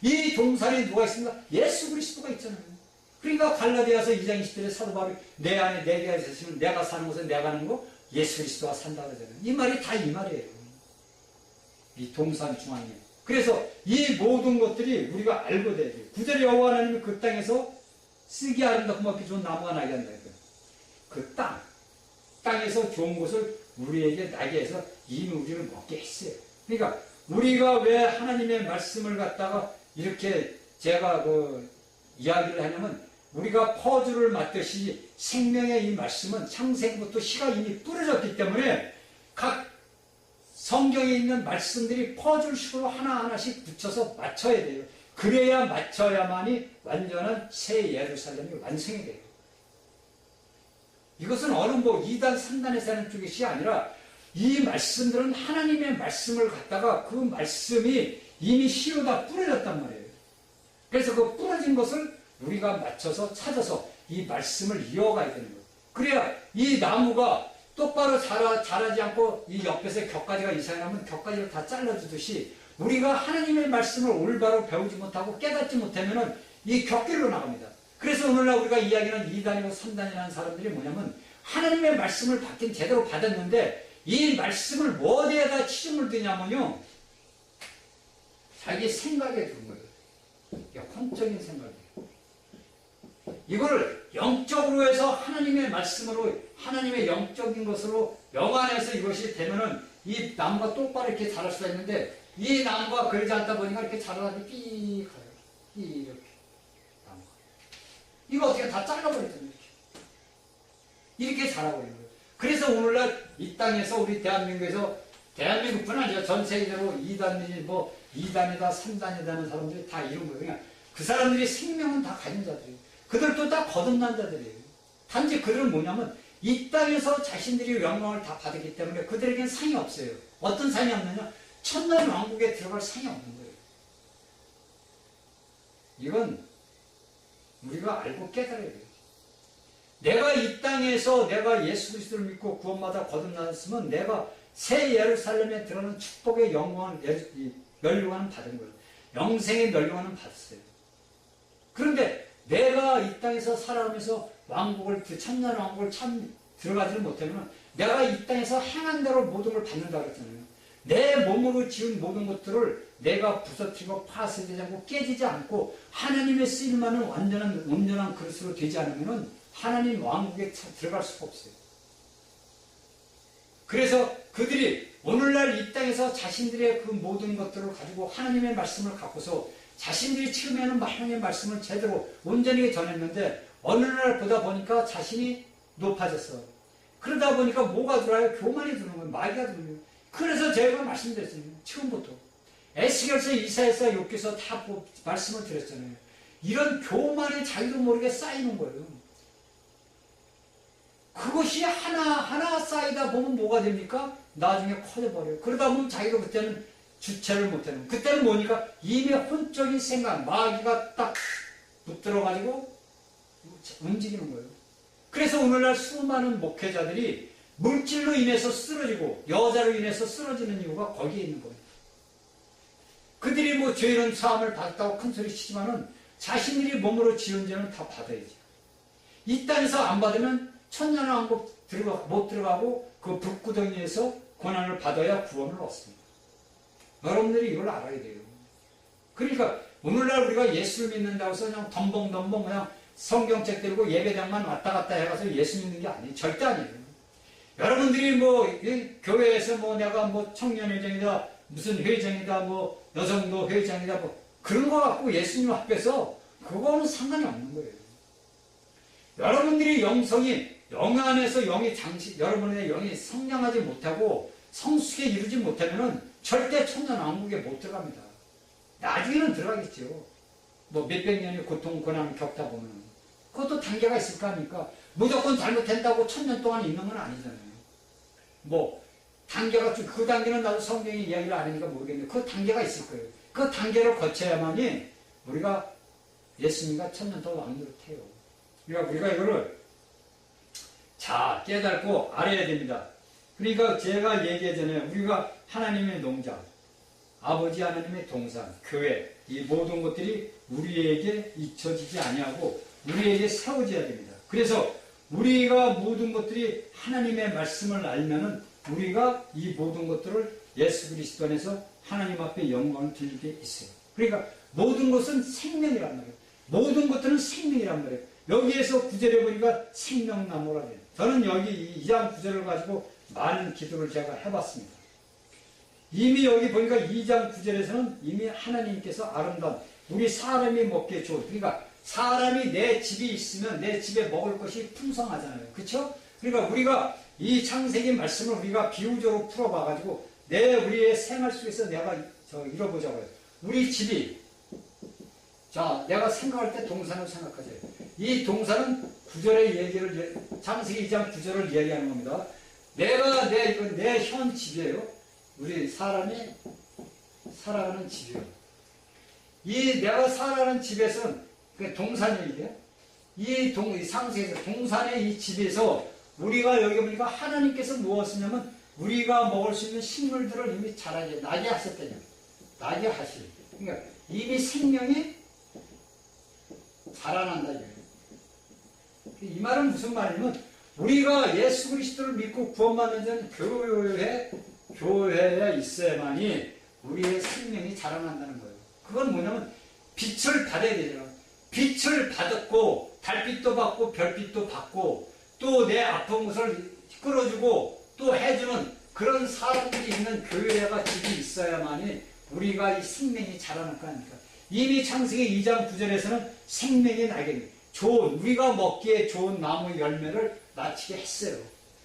이 동산에 누가 있습니까? 예수 그리스도가 있잖아요. 그러니까 갈라디아서 2장 20절에 사도 바울이 내 안에 내가 있으시면 내가 사는 곳에 내가 가는 거 예수 그리스도가 산다 그러잖아요. 이 말이 다 이 말이에요. 이 동산 중앙에. 그래서 이 모든 것들이 우리가 알고 돼야 돼요. 9절에 여호와 하나님이 그 땅에서 쓰기 아름답고 먹기 좋은 나무가 나게 한다. 그 땅에서 좋은 것을 우리에게 나게 해서 이미 우리를 먹게 했어요. 그러니까 우리가 왜 하나님의 말씀을 갖다가 이렇게 제가 이야기를 하냐면 우리가 퍼즐을 맞듯이 생명의 이 말씀은 창세기부터 씨가 이미 뿌려졌기 때문에 각 성경에 있는 말씀들이 퍼즐식으로 하나하나씩 붙여서 맞춰야 돼요. 그래야 맞춰야만이 완전한 새 예루살렘이 완성이 돼요. 이것은 어느 이단 3단에서 하는 쪽이 아니라 이 말씀들은 하나님의 말씀을 갖다가 그 말씀이 이미 씨로 다 뿌려졌단 말이에요. 그래서 그 뿌려진 것을 우리가 맞춰서 찾아서 이 말씀을 이어가야 되는 거예요. 그래야 이 나무가 똑바로 자라지 않고 이 옆에서 격가지가 이상하면 격가지를 다 잘라주듯이 우리가 하나님의 말씀을 올바로 배우지 못하고 깨닫지 못하면 이 격길로 나갑니다. 그래서 오늘날 우리가 이야기하는 2단이고 3단이라는 사람들이 뭐냐면 하나님의 말씀을 받긴 제대로 받았는데 이 말씀을 뭐에다 치중을 두냐면요, 자기 생각에 두는 거예요. 혼적인 생각이에요. 이걸 영적으로 해서 하나님의 말씀으로, 하나님의 영적인 것으로 영안해서 이것이 되면은 이 나무가 똑바로 이렇게 자랄 수가 있는데 이 나무가 그러지 않다 보니까 이렇게 자라가지고 삐 가요. 이렇게 나무가. 이거 어떻게 다 잘라버렸잖아요. 이렇게 자라버린 거예요. 그래서 오늘날 이 땅에서 우리 대한민국에서, 대한민국뿐 아니라 전 세계적으로 2단이 뭐 2단이다 3단이다는 사람들이 다 이런 거예요. 그냥 그 사람들이 생명은 다 가진 자들이에요. 그들도 다 거듭난 자들이에요. 단지 그들은 뭐냐면 이 땅에서 자신들이 영광을 다 받았기 때문에 그들에겐 상이 없어요. 어떤 상이 없느냐? 천년 왕국에 들어갈 상이 없는 거예요. 이건 우리가 알고 깨달아야 돼요. 내가 이 땅에서 내가 예수 그리스도를 믿고 구원받아 거듭났으면 내가 새 예루살렘에 들어가는 축복의 영광을, 멸류관은 받은 거예요. 영생의 멸류관은 받았어요. 그런데 내가 이 땅에서 살아가면서 왕국을, 천년 왕국을 참 들어가지를 못하면 내가 이 땅에서 행한 대로 모든 걸 받는다 그랬잖아요. 내 몸으로 지은 모든 것들을 내가 부서뜨리고 파쇄되지 않고 깨지지 않고 하나님의 쓰임만은 온전한 그릇으로 되지 않으면 하나님 왕국에 들어갈 수가 없어요. 그래서 그들이 오늘날 이 땅에서 자신들의 그 모든 것들을 가지고 하나님의 말씀을 갖고서 자신들이 처음에는 하나님의 말씀을 제대로 온전히 전했는데 어느 날 보다 보니까 자신이 높아졌어. 그러다 보니까 뭐가 들어와요? 교만이 드는 거예요. 마귀가 드는 거예요. 그래서 제가 말씀드렸어요. 처음부터. 에스겔서, 이사야서, 욥기서 다 말씀을 드렸잖아요. 이런 교만이 자기도 모르게 쌓이는 거예요. 그것이 하나하나 쌓이다 보면 뭐가 됩니까? 나중에 커져버려요. 그러다 보면 자기가 그때는 주체를 못하는, 그때는 뭐니까 이미 혼적인 생각, 마귀가 딱 붙들어가지고 움직이는 거예요. 그래서 오늘날 수많은 목회자들이 물질로 인해서 쓰러지고 여자로 인해서 쓰러지는 이유가 거기에 있는 거예요. 그들이 뭐 죄는 사함을 받았다고 큰소리 치지만은 자신들이 몸으로 지은 죄는 다 받아야지. 이 땅에서 안 받으면 천년왕국 못 들어가고 그 불구덩이에서 고난을 받아야 구원을 얻습니다. 여러분들이 이걸 알아야 돼요. 그러니까 오늘날 우리가 예수를 믿는다고 해서 그냥 덤벙덤벙 그냥 성경책 들고 예배당만 왔다 갔다 해가서 예수 믿는 게 아니에요. 절대 아니에요. 여러분들이 뭐 교회에서 뭐 내가 뭐 청년회장이다 무슨 회장이다 뭐 여성도 회장이다 뭐 그런 거 갖고 예수님 앞에서 그거는 상관이 없는 거예요. 여러분들이 영 안에서 여러분의 영이 성장하지 못하고 성숙에 이르지 못하면은 절대 천년왕국에 못 들어갑니다. 나중에는 들어가겠죠. 뭐 몇백 년의 고통, 고난 겪다 보면 그것도 단계가 있을 거 아닙니까? 무조건 잘못된다고 천년 동안 있는 건 아니잖아요. 뭐 단계가 그 단계는 나도 성경의 이야기를 안 하니까 모르겠는데 그 단계가 있을 거예요. 그 단계를 거쳐야만이 우리가 예수님과 천년 동안 왕으로 태요. 그러니까 우리가 이거를 자 깨닫고 알아야 됩니다. 그러니까 제가 얘기하잖아요. 우리가 하나님의 농장, 아버지 하나님의 동산, 교회 이 모든 것들이 우리에게 잊혀지지 아니하고 우리에게 세워져야 됩니다. 그래서 우리가 모든 것들이 하나님의 말씀을 알면은 우리가 이 모든 것들을 예수 그리스도 안에서 하나님 앞에 영광을 드릴 게 있어요. 그러니까 모든 것은 생명이란 말이에요. 모든 것들은 생명이란 말이에요. 여기에서 구절에 보니까 생명나무라 돼요. 저는 여기 2장 9절을 가지고 많은 기도를 제가 해봤습니다. 이미 여기 보니까 2장 9절에서는 이미 하나님께서 아름다운 우리 사람이 먹기에 좋은, 그러니까 사람이 내 집이 있으면 내 집에 먹을 것이 풍성하잖아요. 그렇죠? 그러니까 우리가 이 창세기 말씀을 우리가 비유적으로 풀어봐가지고 우리의 생활 속에서 내가 읽어보자고요. 우리 집이 내가 생각할 때 동산을 생각하세요. 이 동산은 창세기 2장 9절을 얘기하는 겁니다. 이건 내 현 집이에요. 우리 사람이 살아가는 집이에요. 이 내가 살아가는 집에서는 동산이 이게 이 상세에서 동산의 이 집에서 우리가 여기 보니까 하나님께서 무엇이냐면 우리가 먹을 수 있는 식물들을 이미 자라게 나게 하셨다냐. 나게 하실. 그러니까 이미 생명이 자라난다. 이 말은 무슨 말이냐면 우리가 예수 그리스도를 믿고 구원받는 자는 교회에 있어야만이 우리의 생명이 자라난다는 거예요. 그건 뭐냐면 빛을 받아야 되잖아. 빛을 받았고 달빛도 받고 별빛도 받고 또 내 아픈 것을 끌어주고 또 해주는 그런 사람들이 있는 교회가 집이 있어야만이 우리가 이 생명이 자라날 거 아닙니까? 이미 창세기 2장 9절에서는 생명이 나게 좋은 우리가 먹기에 좋은 나무 열매를 맺히게 했어요.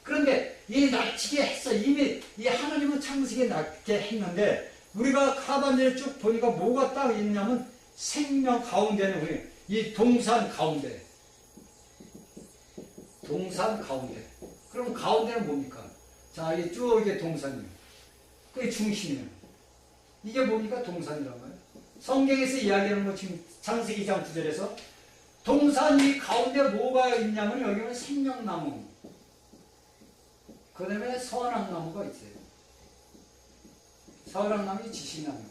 그런데 이 맺히게 했어. 이미 이 하나님은 창세기에 낳게 했는데 우리가 하반절에 쭉 보니까 뭐가 딱 있냐면 생명 가운데는 우리 이 동산 가운데 그럼 가운데는 뭡니까? 자, 이게 쭉 이게 동산이에요. 그게 중심이에요. 이게 뭡니까? 동산이란 말이에요. 성경에서 이야기하는 거 지금 창세기 2장 9절에서 동산 이 가운데 뭐가 있냐면 여기는 생명나무 그 다음에 선악나무가 있어요. 선악나무, 지식나무.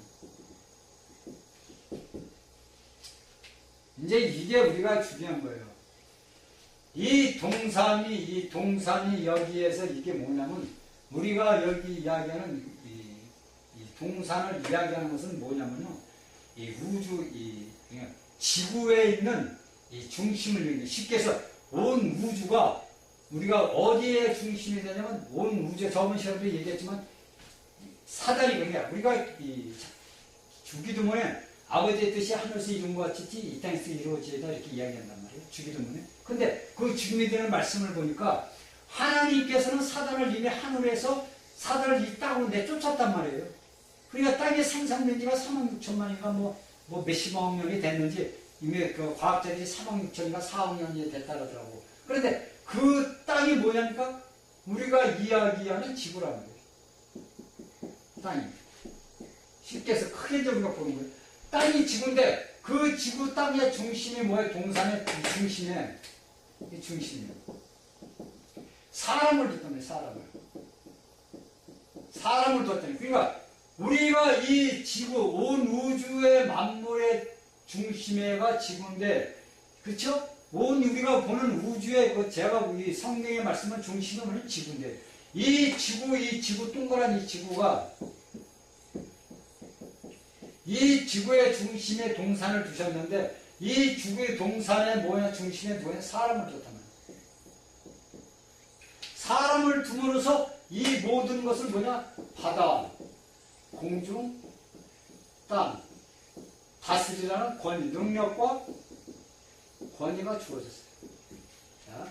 이제 이게 우리가 중요한 거예요. 이 동산이 여기에서 이게 뭐냐면 우리가 여기 이야기하는 이 동산을 이야기하는 것은 뭐냐면요. 이 우주, 그냥 지구에 있는 이 중심을 얘기해요. 쉽게 해서 온 우주가 우리가 어디에 중심이 되냐면 온 우주에 저번 시간에도 얘기했지만 사다리 그러니까 우리가 이 주기도문에 아버지의 뜻이 하늘에서 이룬 것 같이 이 땅에서 이루어지다 이렇게 이야기한단 말이에요. 주기도문에. 근데 그 주님이 되는 말씀을 보니까 하나님께서는 사단을 이미 하늘에서 사단을 이 땅으로 내쫓았단 말이에요. 그러니까 땅에 생산된 지가 3억 6천만인가 뭐 몇십억 년이 됐는지 이미 그 과학자들이 3억 6천인가 4억 년이 됐다 그러더라고. 그런데 그 땅이 뭐냐니까 우리가 이야기하는 지구라는 거예요. 땅이. 쉽게 해서 크게 우리가 보는 거예요. 땅이 지구인데 그 지구 땅의 중심이 뭐예요? 동산의 중심에 이 중심이에요. 사람을 뒀다며 사람을 뒀다며. 그러니까 우리가 이 지구 온 우주의 만물의 중심에가 지구인데 그렇죠? 온 우리가 보는 우주의 그 제가 우리 성경의 말씀은 중심이 뭐냐면 지구인데 이 지구 동그란 이 지구가 이 지구의 중심에 동산을 두셨는데 이 지구의 동산의 뭐냐 중심에 뭐냐 사람을 뒀단 말이에요. 사람을 둠으로써 이 모든 것을 뭐냐 바다, 공중, 땅 다스리라는 권위, 능력과 권위가 주어졌어요. 자,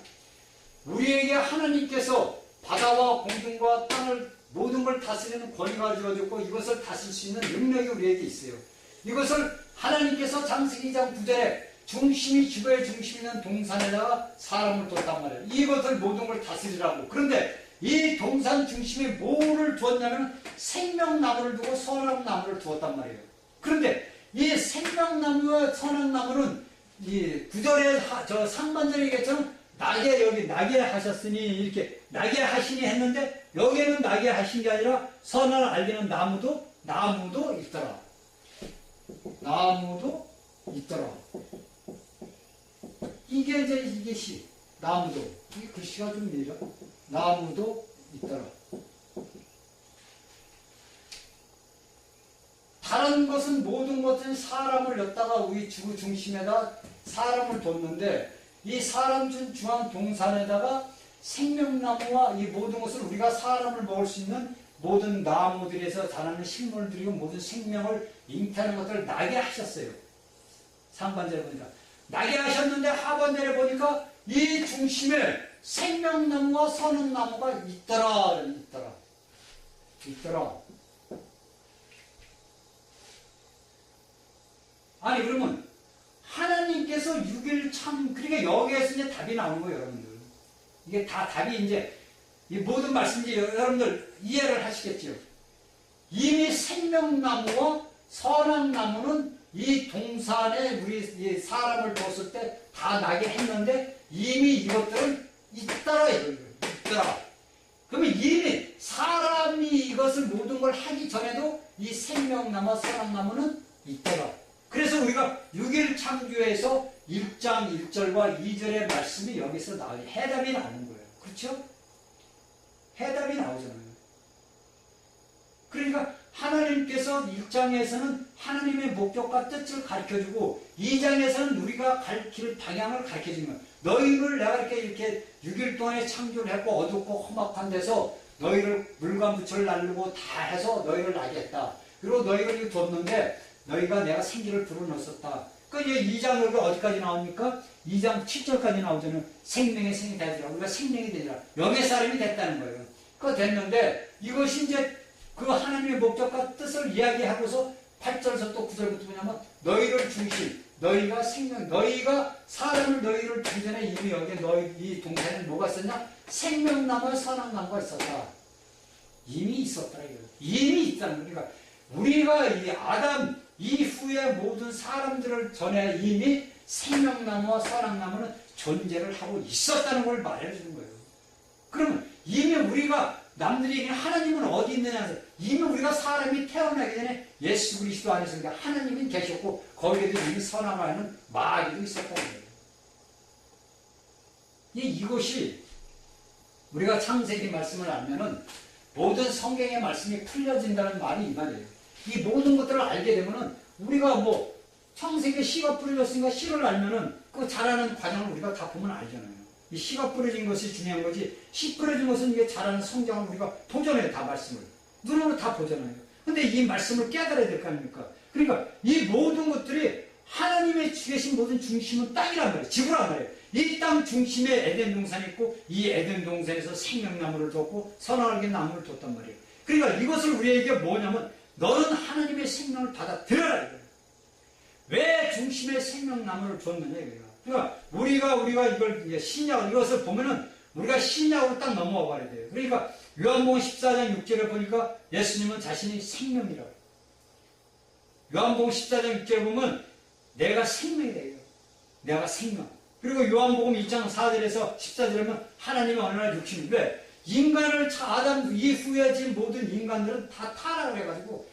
우리에게 하나님께서 바다와 공중과 땅을 모든 걸 다스리는 권위가 주어졌고 이것을 다스릴 수 있는 능력이 우리에게 있어요. 이것을 하나님께서 창세기 2장 9절에 중심이 지구의 중심이 있는 동산에다가 사람을 뒀단 말이에요. 이것을 모든 걸 다스리라고. 그런데 이 동산 중심에 뭐를 두었냐면 생명나무를 두고 선악나무를 두었단 말이에요. 그런데 이 생명나무와 선악나무는 이 9절에 저 상반절에 얘기했처럼 여기 나게 하셨으니 이렇게 나게 하시니 했는데 여기에는 나게 하신 게 아니라 선을 알리는 나무도 있더라. 나무도 있더라. 이게 이제 이게 나무도 이게 글씨가 좀 느려. 나무도 있더라. 다른 것은 모든 것은 사람을 넣다가 우리 지구 중심에다 사람을 뒀는데 이 사람 중앙 동산에다가 생명나무와 이 모든 것을 우리가 사람을 먹을 수 있는 모든 나무들에서 자라는 식물들이고 모든 생명을 잉태하는 것들을 나게 하셨어요. 상반절에 보니까 나게 하셨는데 하반절에 보니까 이 중심에 생명나무와 선악나무가 있더라. 아니 그러면 하나님께서 6일 그러니까 여기에서 이제 답이 나오는 거예요, 여러분들. 이게 다 답이 이제 이 모든 말씀인지 여러분들 이해를 하시겠죠. 이미 생명나무와 선악나무는 이 동산에 우리 이 사람을 뒀을 때 다 나게 했는데 이미 이것들은 있더라 이거예요. 있더라. 그러면 이미 사람이 이것을 모든 걸 하기 전에도 이 생명나무, 선악나무는 있더라. 그래서 우리가 6일 창조에서 1장 1절과 2절의 말씀이 여기서 나와요. 해답이 나오는 거예요. 그렇죠? 해답이 나오잖아요. 그러니까 하나님께서 1장에서는 하나님의 목적과 뜻을 가르쳐주고 2장에서는 우리가 갈 길 방향을 가르쳐주는 거예요. 너희를 내가 이렇게 6일 동안에 창조를 했고 어둡고 험악한 데서 너희를 물과 무철을 날르고 다 해서 너희를 나게 했다. 그리고 너희를 뒀는데 너희가 내가 생기를 불어넣었다. 그 이제 2장으로 어디까지 나옵니까? 2장 7절까지 나오잖아요. 생명의 생이 되리라. 우리가 생명이 되리라. 영의 사람이 됐다는 거예요. 그거 됐는데 이것이 이제 그 하나님의 목적과 뜻을 이야기하고서 8절에서 또 9절부터 뭐냐면 너희를 중심, 너희가 생명, 너희가 사람을 너희를 주기 전에 이미 여기에 너희 이 동산에 뭐가 있었냐? 생명나무와 선악나무가 있었다. 이미 있었더라. 이미 있다는 거니까 우리가 이 아담 이후의 모든 사람들을 전에 이미 생명나무와 선악나무는 존재를 하고 있었다는 걸 말해주는 거예요. 그러면 이미 우리가 남들이 하나님은 어디 있느냐 이미 우리가 사람이 태어나기 전에 예수 그리스도 안에서 하나님은 계셨고 거기에도 이미 선악하는 마귀도 있었다는 거예요. 이것이 우리가 창세기 말씀을 알면은 모든 성경의 말씀이 풀려진다는 말이 이 말이에요. 이 모든 것들을 알게 되면은 우리가 뭐 창세기에 씨가 뿌려졌으니까 씨를 알면은 그 자라는 과정을 우리가 다 보면 알잖아요. 이 씨가 뿌려진 것이 중요한 거지 씨 뿌려진 것은 이게 자라는 성장을 우리가 보잖아요. 다 말씀을 눈으로 다 보잖아요. 근데 이 말씀을 깨달아야 될 거 아닙니까? 그러니까 이 모든 것들이 하나님의 주신 모든 중심은 땅이란 말이에요. 지구란 말이에요. 이 땅 중심에 에덴 동산이 있고 이 에덴 동산에서 생명나무를 뒀고 선악의 나무를 뒀단 말이에요. 그러니까 이것을 우리에게 뭐냐면 너는 하나님의 생명을 받아들여라 이거예요. 왜 중심에 생명나무를 줬느냐 이거예요. 그러니까 우리가 이걸 이제 신약 이것을 보면은 우리가 신약으로 딱 넘어가 봐야 돼요. 그러니까 요한복음 14장 6절에 보니까 예수님은 자신이 생명이라고. 요한복음 14장 6절에 보면 내가 생명이래요. 내가 생명. 그리고 요한복음 1장 4절에서 14절에 보면 하나님의 어느 날 육신을 왜? 인간을 아담 이후에 진 모든 인간들은 다 타락을 해가지고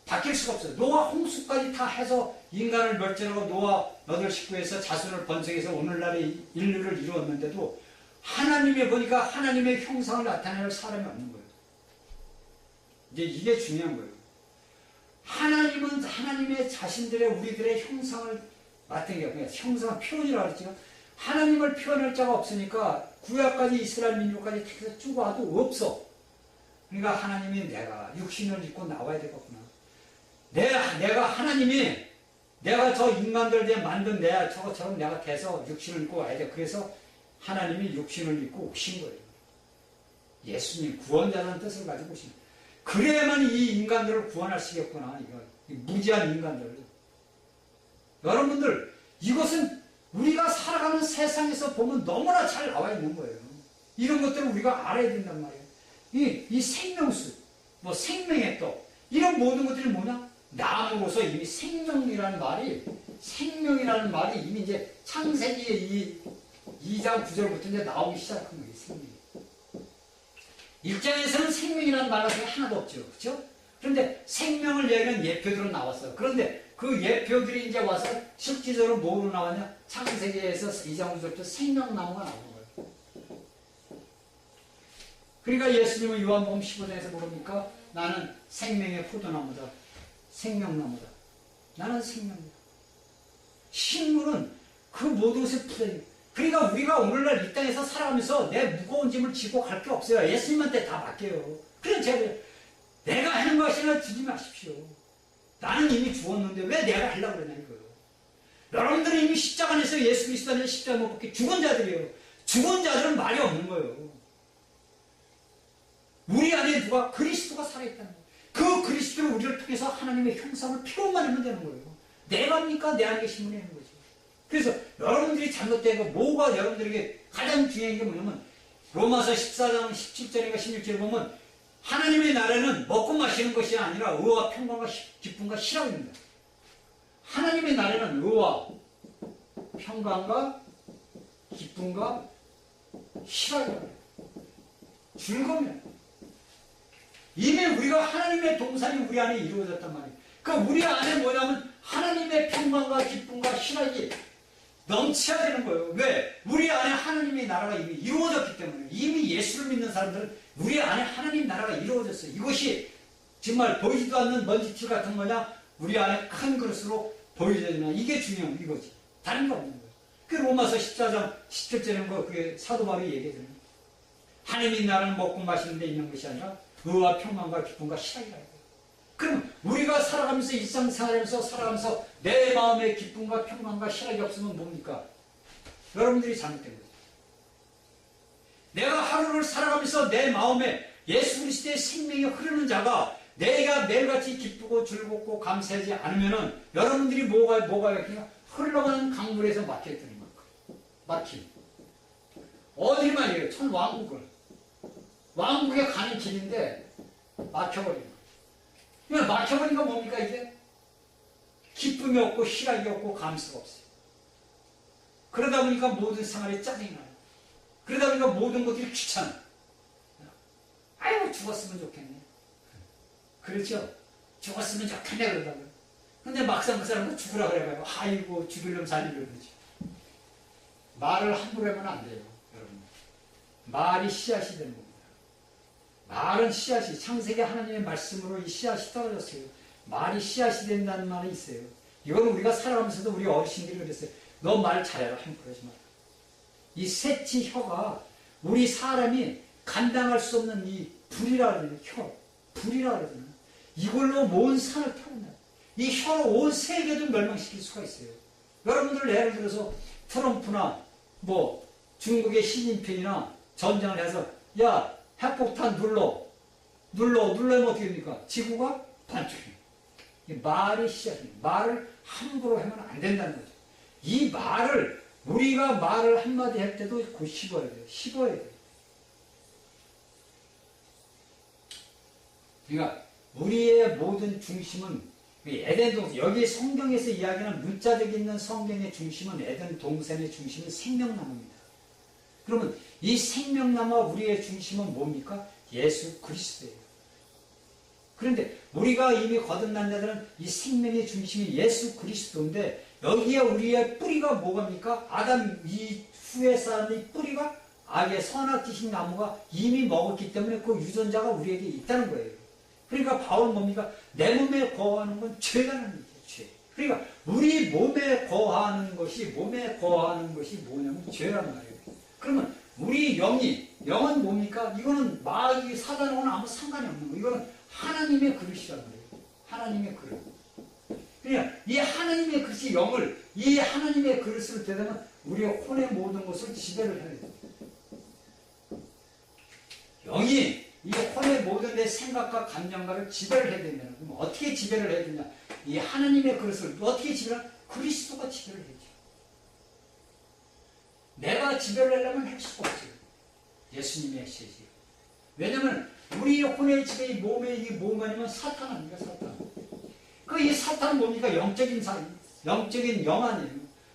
바뀔 수가 없어요. 노아 홍수까지 다 해서 인간을 멸절하고 노아 8식구에서 자손을 번성해서 오늘날의 인류를 이루었는데도 하나님의 보니까 하나님의 형상을 나타내는 사람이 없는 거예요. 이제 이게 중요한 거예요. 하나님은 하나님의 자신들의 우리들의 형상을 맡은 게 그냥 형상 표현이라고 했죠. 하나님을 표현할 자가 없으니까 구약까지 이스라엘 민족까지 택해서 쭉 와도 없어. 그러니까 하나님이 내가 육신을 입고 나와야 되겠구나. 내가 하나님이 내가 저 인간들 대 만든 저것처럼 내가 돼서 육신을 입고 와야 돼. 그래서 하나님이 육신을 입고 오신 거예요. 예수님 구원자라는 뜻을 가지고 오신 거예요. 그래야만 이 인간들을 구원하시겠구나. 이거 무지한 인간들. 여러분들 이것은 우리가 살아가는 세상에서 보면 너무나 잘 나와 있는 거예요. 이런 것들을 우리가 알아야 된단 말이에요. 이 생명수, 뭐 생명의 떡 이런 모든 것들이 뭐냐? 나무로서 이미 생명이라는 말이 이미 이제 창세기의 2장 9절부터 이제 나오기 시작한 거예요. 생명이. 1장에서는 생명이라는 말이 하나도 없죠. 그렇죠? 그런데 생명을 얘기하는 예표들은 나왔어요. 그런데 그 예표들이 이제 와서 실질적으로 뭐로 나왔냐? 창세기에서 2장 9절부터 생명나무가 나오는 거예요. 그러니까 예수님은 요한복음 15장에서 모릅니까? 나는 생명의 포도나무다. 생명나무다. 나는 생명이다. 식물은 그 모든 것을 풀어요. 그러니까 우리가 오늘날 이 땅에서 살아가면서 내 무거운 짐을 지고 갈 게 없어요. 예수님한테 다 맡겨요. 그래 내가 하는 것이나 주지 마십시오. 나는 이미 죽었는데 왜 내가 하려고 그러냐 이거예요. 여러분들은 이미 십자가 안에서 예수 그리스도 안에서 십자가 못 박힌 죽은 자들이에요. 죽은 자들은 말이 없는 거예요. 우리 안에 누가 그리스도가 살아있다는 거예요. 그 그리스도를 우리를 통해서 하나님의 형상을 피로만 하면 되는 거예요. 내가입니까? 내 안에 계신 분이 하는 거죠. 그래서 여러분들이 잘못된 거 뭐가 여러분들에게 가장 중요한 게 뭐냐면 로마서 14장 17절인가 16절에 보면 하나님의 나라는 먹고 마시는 것이 아니라 의와 평강과 기쁨과 희락입니다. 하나님의 나라는 의와 평강과 기쁨과 희락이에요. 즐거우면 이미 우리가 하나님의 동산이 우리 안에 이루어졌단 말이에요. 그러니까 우리 안에 뭐냐면 하나님의 평강과 기쁨과 희락이 넘쳐야 되는 거예요. 왜? 우리 안에 하나님의 나라가 이미 이루어졌기 때문에. 이미 예수를 믿는 사람들은 우리 안에 하나님 나라가 이루어졌어요. 이것이 정말 보이지도 않는 먼지티 같은 거냐, 우리 안에 큰 그릇으로 보여지냐, 이게 중요한 이거지. 다른 거 없는 거예요. 그 로마서 14장 17절에 그게 사도 바울이 얘기해요. 하나님의 나라는 먹고 마시는 데 있는 것이 아니라 의와 평강과 기쁨과 희락이라고. 그럼 우리가 살아가면서 일상생활하면서 살아가면서 내 마음에 기쁨과 평강과 희락이 없으면 뭡니까? 여러분들이 잘못된 거죠. 내가 하루를 살아가면서 내 마음에 예수 그리스도의 생명이 흐르는 자가 내가 매일같이 기쁘고 즐겁고 감사하지 않으면은 여러분들이 뭐가 있냐? 흘러가는 강물에서 막혀있다는 거예요. 막힘. 어디 말이에요? 천 왕국을. 왕국에 가는 길인데 막혀버린 거예요. 그냥 막혀버리니까 뭡니까 이제? 기쁨이 없고 희락이 없고 감사가 없어요. 그러다 보니까 모든 생활에 짜증이 나요. 그러다 보니까 모든 것들이 귀찮아. 아유 죽었으면 좋겠네. 그렇죠? 죽었으면 좋겠네 그러다고요. 근데 막상 그 사람은 죽으라 그래가지고 아이고 죽이려면 살리려고 그러지. 말을 함부로 하면 안 돼요. 여러분. 말이 씨앗이 되는 겁니다. 말은 씨앗이, 창세기 하나님의 말씀으로 이 씨앗이 떨어졌어요. 말이 씨앗이 된다는 말이 있어요. 이건 우리가 살아가면서도 우리 어르신들이 그랬어요. 너 말 잘해라. 함부로 하지 마라. 이 셋째 혀가 우리 사람이 감당할 수 없는 이 불이라 그러는 혀, 불이라 그러잖아요. 이걸로 온 산을 타는다. 이 혀로 온 세계도 멸망시킬 수가 있어요. 여러분들 예를 들어서 트럼프나 뭐 중국의 시진핑이나 전쟁을 해서 야 핵폭탄 눌러면 어떻게 됩니까? 지구가 반쪽이에요. 말이 시작입니다. 말을 함부로 하면 안 된다는 거죠. 이 말을 우리가 말을 한마디 할 때도 곧 씹어야 돼요. 씹어야 돼요. 그러니까 우리의 모든 중심은 에덴 동산, 여기 성경에서 이야기하는 문자적인 있는 성경의 중심은 에덴 동산의 중심은 생명나무입니다. 그러면 이 생명나무와 우리의 중심은 뭡니까? 예수 그리스도예요. 그런데 우리가 이미 거듭난 자들은 이 생명의 중심이 예수 그리스도인데 여기에 우리의 뿌리가 뭐갑니까? 아담 이후에 쌓은 이 뿌리가 악의 선악지식 나무가 이미 먹었기 때문에 그 유전자가 우리에게 있다는 거예요. 그러니까 바울은 뭡니까? 내 몸에 거하는 건 죄라는 얘기예요. 죄. 그러니까 우리 몸에 거하는 것이 뭐냐면 죄라는 말이에요. 그러면 우리 영은 뭡니까? 이거는 마귀 사단하고는 아무 상관이 없는 거예요. 이거는 하나님의 그릇이라는 거예요. 하나님의 그릇. 그냥 이 하나님의 그릇이 영을, 이 하나님의 그릇을 대다면 우리의 혼의 모든 것을 지배를 해야 돼요. 영이 이 혼의 모든 내 생각과 감정과를 지배를 해야 된다는 거예요. 그럼 어떻게 지배를 해야 되냐? 이 하나님의 그릇을 어떻게 지배를 하냐? 그리스도가 지배를 해야죠. 내가 지배를 하려면 할 수가 없어요. 예수님이 하셔야지. 왜냐면 우리 혼의 지배, 이 몸의 이 몸 아니면 사탄 아닙니까? 사탄. 이 사탄은 뭡니까? 영적인 영 아니에요.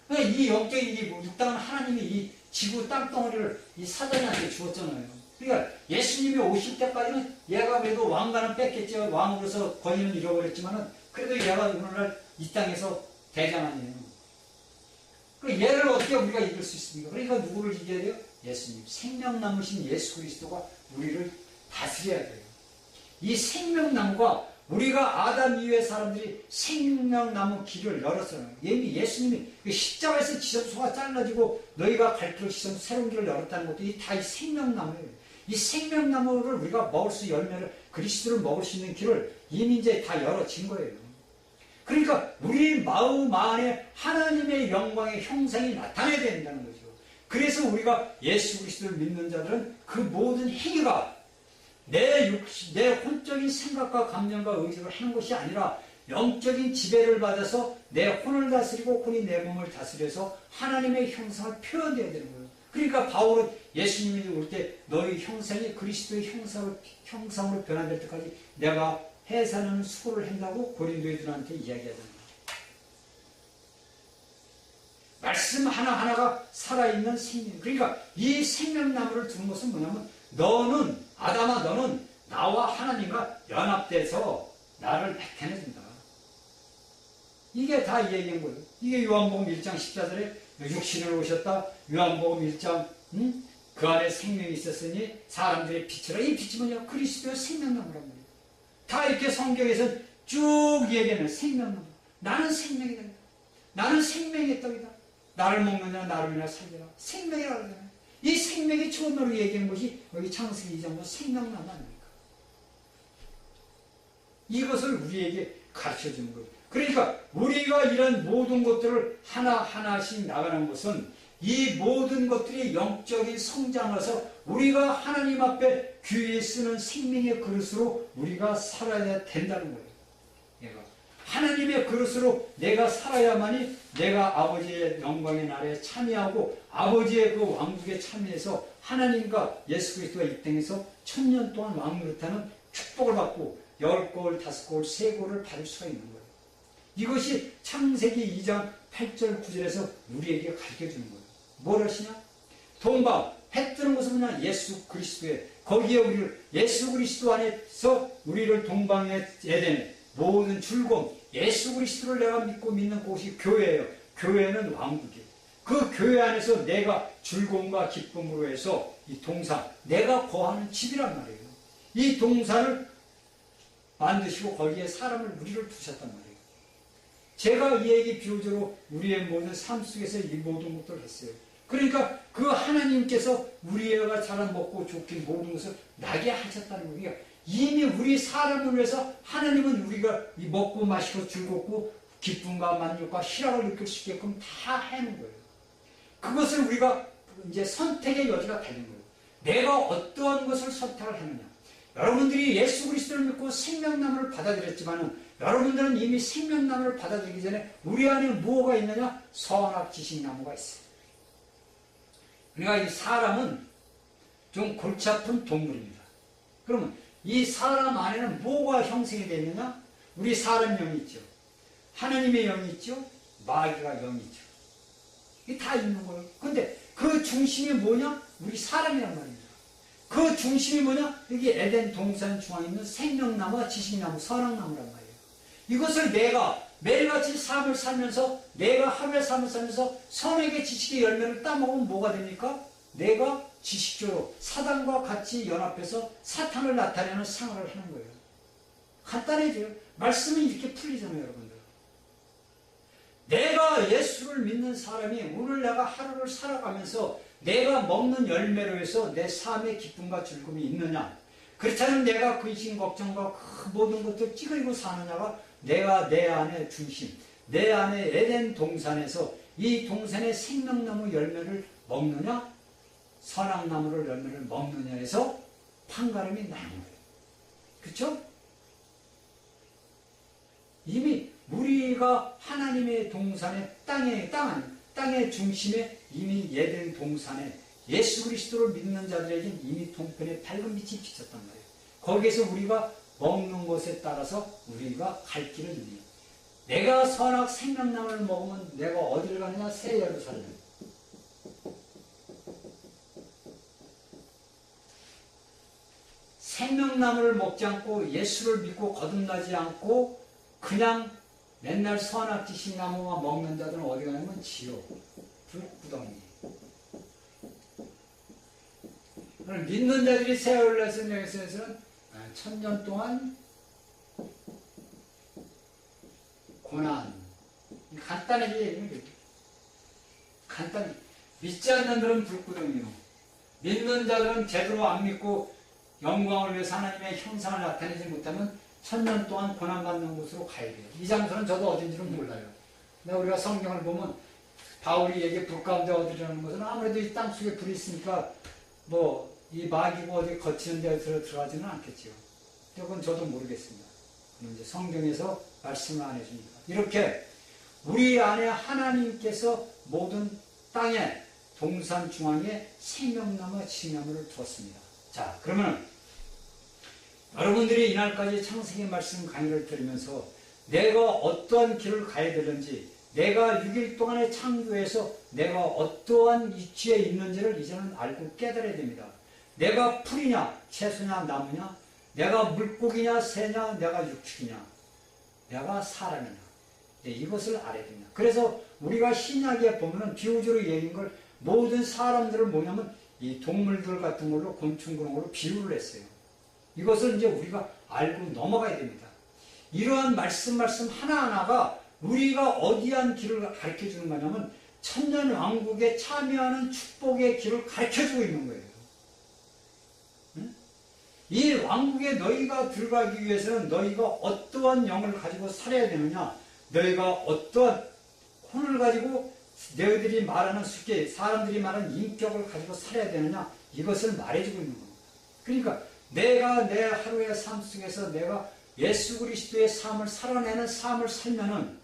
그러니까 이 영적인 이 땅은 하나님이 이 지구 땅덩어리를 이 사단한테 주었잖아요. 그러니까 예수님이 오실 때까지는 얘가 그래도 왕관은 뺐겠죠. 왕으로서 권위는 잃어버렸지만은 그래도 얘가 오늘날 이 땅에서 대장 아니에요. 얘를 어떻게 우리가 이길 수 있습니까? 그러니까 누구를 이겨야 돼요? 예수님. 생명나무신 예수 그리스도가 우리를 다스려야 돼요. 이 생명나무가 우리가 아담 이후의 사람들이 생명나무 길을 열었어요. 이미 예수님이 십자가에서 지점소가 잘라지고 너희가 갈 길을 지점 새로운 길을 열었다는 것도 다 이 생명나무예요. 이 생명나무를 우리가 먹을 수 열매를 그리스도를 먹을 수 있는 길을 이미 이제 다 열어진 거예요. 그러니까 우리 마음 안에 하나님의 영광의 형상이 나타나야 된다는 거죠. 그래서 우리가 예수 그리스도를 믿는 자들은 그 모든 행위가 내 혼적인 생각과 감정과 의지를 하는 것이 아니라 영적인 지배를 받아서 내 혼을 다스리고 혼이 내 몸을 다스려서 하나님의 형상을 표현해야 되는 거예요. 그러니까 바울은 예수님이 올 때 너희 형상이 그리스도의 형상으로 변화될 때까지 내가 해산하는 수고를 한다고 고린도인들한테 이야기하잖아요. 말씀 하나하나가 살아있는 생명. 그러니까 이 생명나무를 두는 것은 뭐냐면 너는 아담아 너는 나와 하나님과 연합돼서 나를 나타내준다. 이게 다 얘기한 거예요. 이게 요한복음 1장 14절에 육신으로 오셨다. 요한복음 1장 그 안에 생명이 있었으니 사람들의 빛이라. 이 빛이 뭐냐? 그리스도의 생명나무란 말이에요. 다 이렇게 성경에서 쭉 얘기하는 생명나무. 나는 생명이다. 나는 생명의 떡이다. 나를 먹느냐 나로 인하여 살리라. 생명이라고 하잖아요. 이 생명의 처음으로 얘기한 것이 여기 창세기 2장도 생명나무 아닙니까? 이것을 우리에게 가르쳐주는 거예요. 그러니까 우리가 이런 모든 것들을 하나하나씩 나가는 것은 이 모든 것들이 영적인 성장해서 우리가 하나님 앞에 귀에 쓰는 생명의 그릇으로 우리가 살아야 된다는 거예요. 하나님의 그릇으로 내가 살아야만이 내가 아버지의 영광의 날에 참여하고 아버지의 그 왕국에 참여해서 하나님과 예수 그리스도가 이 땅에서 1000년 동안 왕노릇하는 축복을 받고 10골, 5골, 3골을 받을 수가 있는 거예요. 이것이 창세기 2장 8절 9절에서 우리에게 가르쳐주는 거예요. 뭘 하시냐? 동방, 해 뜨는 것은 뭐냐? 예수 그리스도에, 거기에 우리를, 예수 그리스도 안에서 우리를 동방의 에덴에 모든 즐거움, 예수 그리스도를 내가 믿고 믿는 곳이 교회예요. 교회는 왕국이에요. 그 교회 안에서 내가 즐거움과 기쁨으로 해서 이 동산, 내가 거하는 집이란 말이에요. 이 동산을 만드시고 거기에 사람을 우리를 두셨단 말이에요. 제가 이 얘기 비유적으로 우리의 모든 삶 속에서 이 모든 것들을 했어요. 그러니까 그 하나님께서 우리가 자라 먹고 좋긴 모든 것을 나게 하셨다는 거예요. 이미 우리 사람을 위해서 하나님은 우리가 이 먹고 마시고 즐겁고 기쁨과 만족과 희락을 느낄 수 있게끔 다 해놓은 거예요. 그것을 우리가 이제 선택의 여지가 달린 거예요. 내가 어떠한 것을 선택을 하느냐. 여러분들이 예수 그리스도를 믿고 생명나무를 받아들였지만은 여러분들은 이미 생명나무를 받아들이기 전에 우리 안에 무엇가 있느냐? 선악 지식나무가 있어요. 그러니까 이 사람은 좀 골치 아픈 동물입니다. 그러면 이 사람 안에는 뭐가 형성이 되어 있느냐? 우리 사람 영이 있죠. 하나님의 영이 있죠. 마귀가 영이 있죠. 이게 다 있는 거예요. 근데 그 중심이 뭐냐? 우리 사람이란 말입니다. 그 중심이 뭐냐? 여기 에덴 동산 중앙에 있는 생명나무와 지식나무, 선악나무란 말이에요. 이것을 내가 매일같이 삶을 살면서 내가 하루의 삶을 살면서 선에게 지식의 열매를 따먹으면 뭐가 됩니까? 내가 지식적으로 사단과 같이 연합해서 사탄을 나타내는 생활을 하는 거예요. 간단해져요. 말씀은 이렇게 풀리잖아요, 여러분들. 내가 예수를 믿는 사람이 오늘 내가 하루를 살아가면서 내가 먹는 열매로 해서 내 삶의 기쁨과 즐거움이 있느냐? 그렇다면 내가 근심 걱정과 그 모든 것들 찌그리고 사느냐가 내가 내 안의 중심, 내 안의 에덴 동산에서 이 동산의 생명나무 열매를 먹느냐? 선악나무를 열매를 먹느냐 해서 판가름이 나는 거예요. 그렇죠? 이미 우리가 하나님의 동산의 땅의 중심에 이미 에덴 동산에 예수 그리스도를 믿는 자들에게 이미 동편에 밝은 빛이 비쳤단 말이에요. 거기에서 우리가 먹는 것에 따라서 우리가 갈 길을 입니다. 내가 선악 생명나무를 먹으면 내가 어디를 가느냐? 새 예루살렘. 생명나무를 먹지 않고 예수를 믿고 거듭나지 않고 그냥 맨날 선악 지식나무만 먹는 자들은 어디 가냐면 지옥, 불구덩이. 믿는 자들이 새 예루살렘에서는 1000년 동안 고난. 간단하게 얘기하면 돼요. 간단히. 믿지 않는 자들은 불구덩이요. 믿는 자들은 제대로 안 믿고 영광을 위해서 하나님의 형상을 나타내지 못하면 1000년 동안 고난받는 곳으로 가야 돼요. 이 장소는 저도 어딘지는 몰라요. 근데 우리가 성경을 보면 바울이 얘기 불 가운데 어디라는 것은 아무래도 이 땅속에 불이 있으니까 뭐 이 마귀고 어디 거치는 데 들어가지는 않겠지요. 그건 저도 모르겠습니다. 이제 성경에서 말씀을 안 해줍니다. 이렇게 우리 안에 하나님께서 모든 땅에 동산 중앙에 생명나무, 지식나무를 두었습니다. 자, 그러면 여러분들이 이날까지 창세기 말씀 강의를 들으면서 내가 어떠한 길을 가야 되는지, 내가 6일 동안의 창조에서 내가 어떠한 위치에 있는지를 이제는 알고 깨달아야 됩니다. 내가 풀이냐, 채소냐, 나무냐, 내가 물고기냐, 새냐, 내가 육축이냐, 내가 사람이냐. 이것을 알아야 됩니다. 그래서 우리가 신약에 보면은 비유적으로 얘기한 걸 모든 사람들을 뭐냐면 이 동물들 같은 걸로 곤충 그런 걸로 비유를 했어요. 이것을 이제 우리가 알고 넘어가야 됩니다. 이러한 말씀 하나하나가 우리가 어디한 길을 가르쳐 주는 거냐면 천년 왕국에 참여하는 축복의 길을 가르쳐 주고 있는 거예요. 응? 이 왕국에 너희가 들어가기 위해서는 너희가 어떠한 영을 가지고 살아야 되느냐, 너희가 어떠한 혼을 가지고 너희들이 말하는 숙제, 사람들이 말하는 인격을 가지고 살아야 되느냐, 이것을 말해주고 있는 겁니다. 그러니까 내가 내 하루의 삶 속에서 내가 예수 그리스도의 삶을 살아내는 삶을 살면은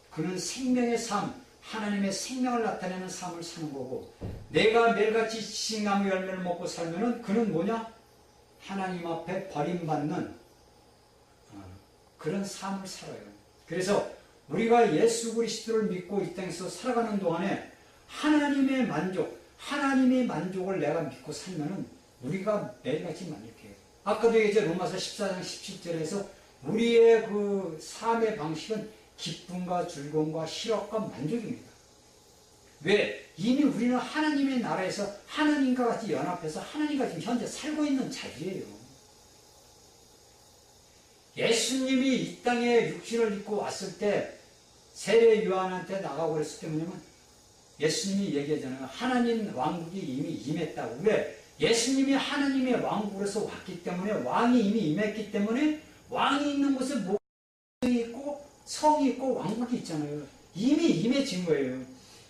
그는 생명의 삶, 하나님의 생명을 나타내는 삶을 사는 거고, 내가 매일같이 지식나무 열매를 먹고 살면은 그는 뭐냐? 하나님 앞에 버림받는 그런 삶을 살아요. 그래서 우리가 예수 그리스도를 믿고 이 땅에서 살아가는 동안에 하나님의 만족을 내가 믿고 살면은 우리가 매일같이 만족해요. 아까도 얘기했죠. 로마서 14장 17절에서 우리의 그 삶의 방식은 기쁨과 즐거움과 실업과 만족입니다. 왜? 이미 우리는 하나님의 나라에서 하나님과 같이 연합해서 하나님과 지금 현재 살고 있는 자리예요. 예수님이 이 땅에 육신을 입고 왔을 때 세례 요한한테 나가고 그랬을 때 뭐냐면 예수님이 얘기하잖아요. 하나님 왕국이 이미 임했다고. 왜? 예수님이 하나님의 왕국으로서 왔기 때문에, 왕이 이미 임했기 때문에, 왕이 있는 곳에 목이 있고 성이 있고 왕국이 있잖아요. 이미 임해진 거예요.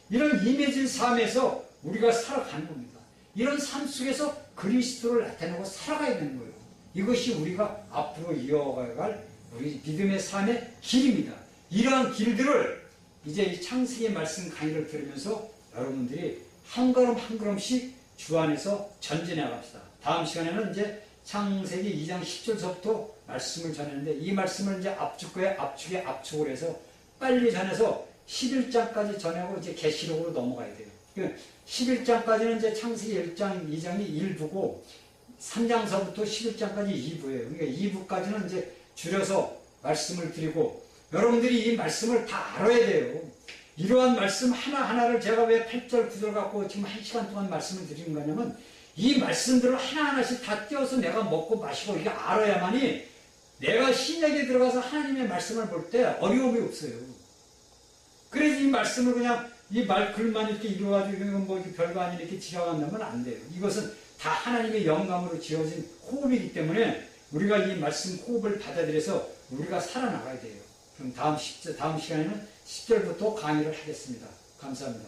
이런 임해진 삶에서 우리가 살아가는 겁니다. 이런 삶 속에서 그리스도를 나타내고 살아가야 되는 거예요. 이것이 우리가 앞으로 이어갈 우리 믿음의 삶의 길입니다. 이러한 길들을 이제 이 창세기 말씀 강의를 들으면서 여러분들이 한 걸음 한 걸음씩 주 안에서 전진해 갑시다. 다음 시간에는 이제 창세기 2장 10절서부터 말씀을 전했는데, 이 말씀을 이제 압축을 해서 빨리 전해서 11장까지 전하고 이제 계시록으로 넘어가야 돼요. 11장까지는 이제 창세기 1장, 2장이 일부고 3장서부터 11장까지 2부예요. 그러니까 2부까지는 이제 줄여서 말씀을 드리고, 여러분들이 이 말씀을 다 알아야 돼요. 이러한 말씀 하나하나를 제가 왜 8절, 9절 갖고 지금 1시간 동안 말씀을 드리는 거냐면, 이 말씀들을 하나하나씩 다 띄워서 내가 먹고 마시고 이게 알아야만이 내가 신약에 들어가서 하나님의 말씀을 볼 때 어려움이 없어요. 그래서 이 말씀을 그냥 이 글만 이렇게 이루어가지고 이건 뭐 별거 아닌 이렇게 지어간다면 안 돼요. 이것은 다 하나님의 영감으로 지어진 호흡이기 때문에 우리가 이 말씀 호흡을 받아들여서 우리가 살아나가야 돼요. 그럼 다음 시간에는 10절부터 강의를 하겠습니다. 감사합니다.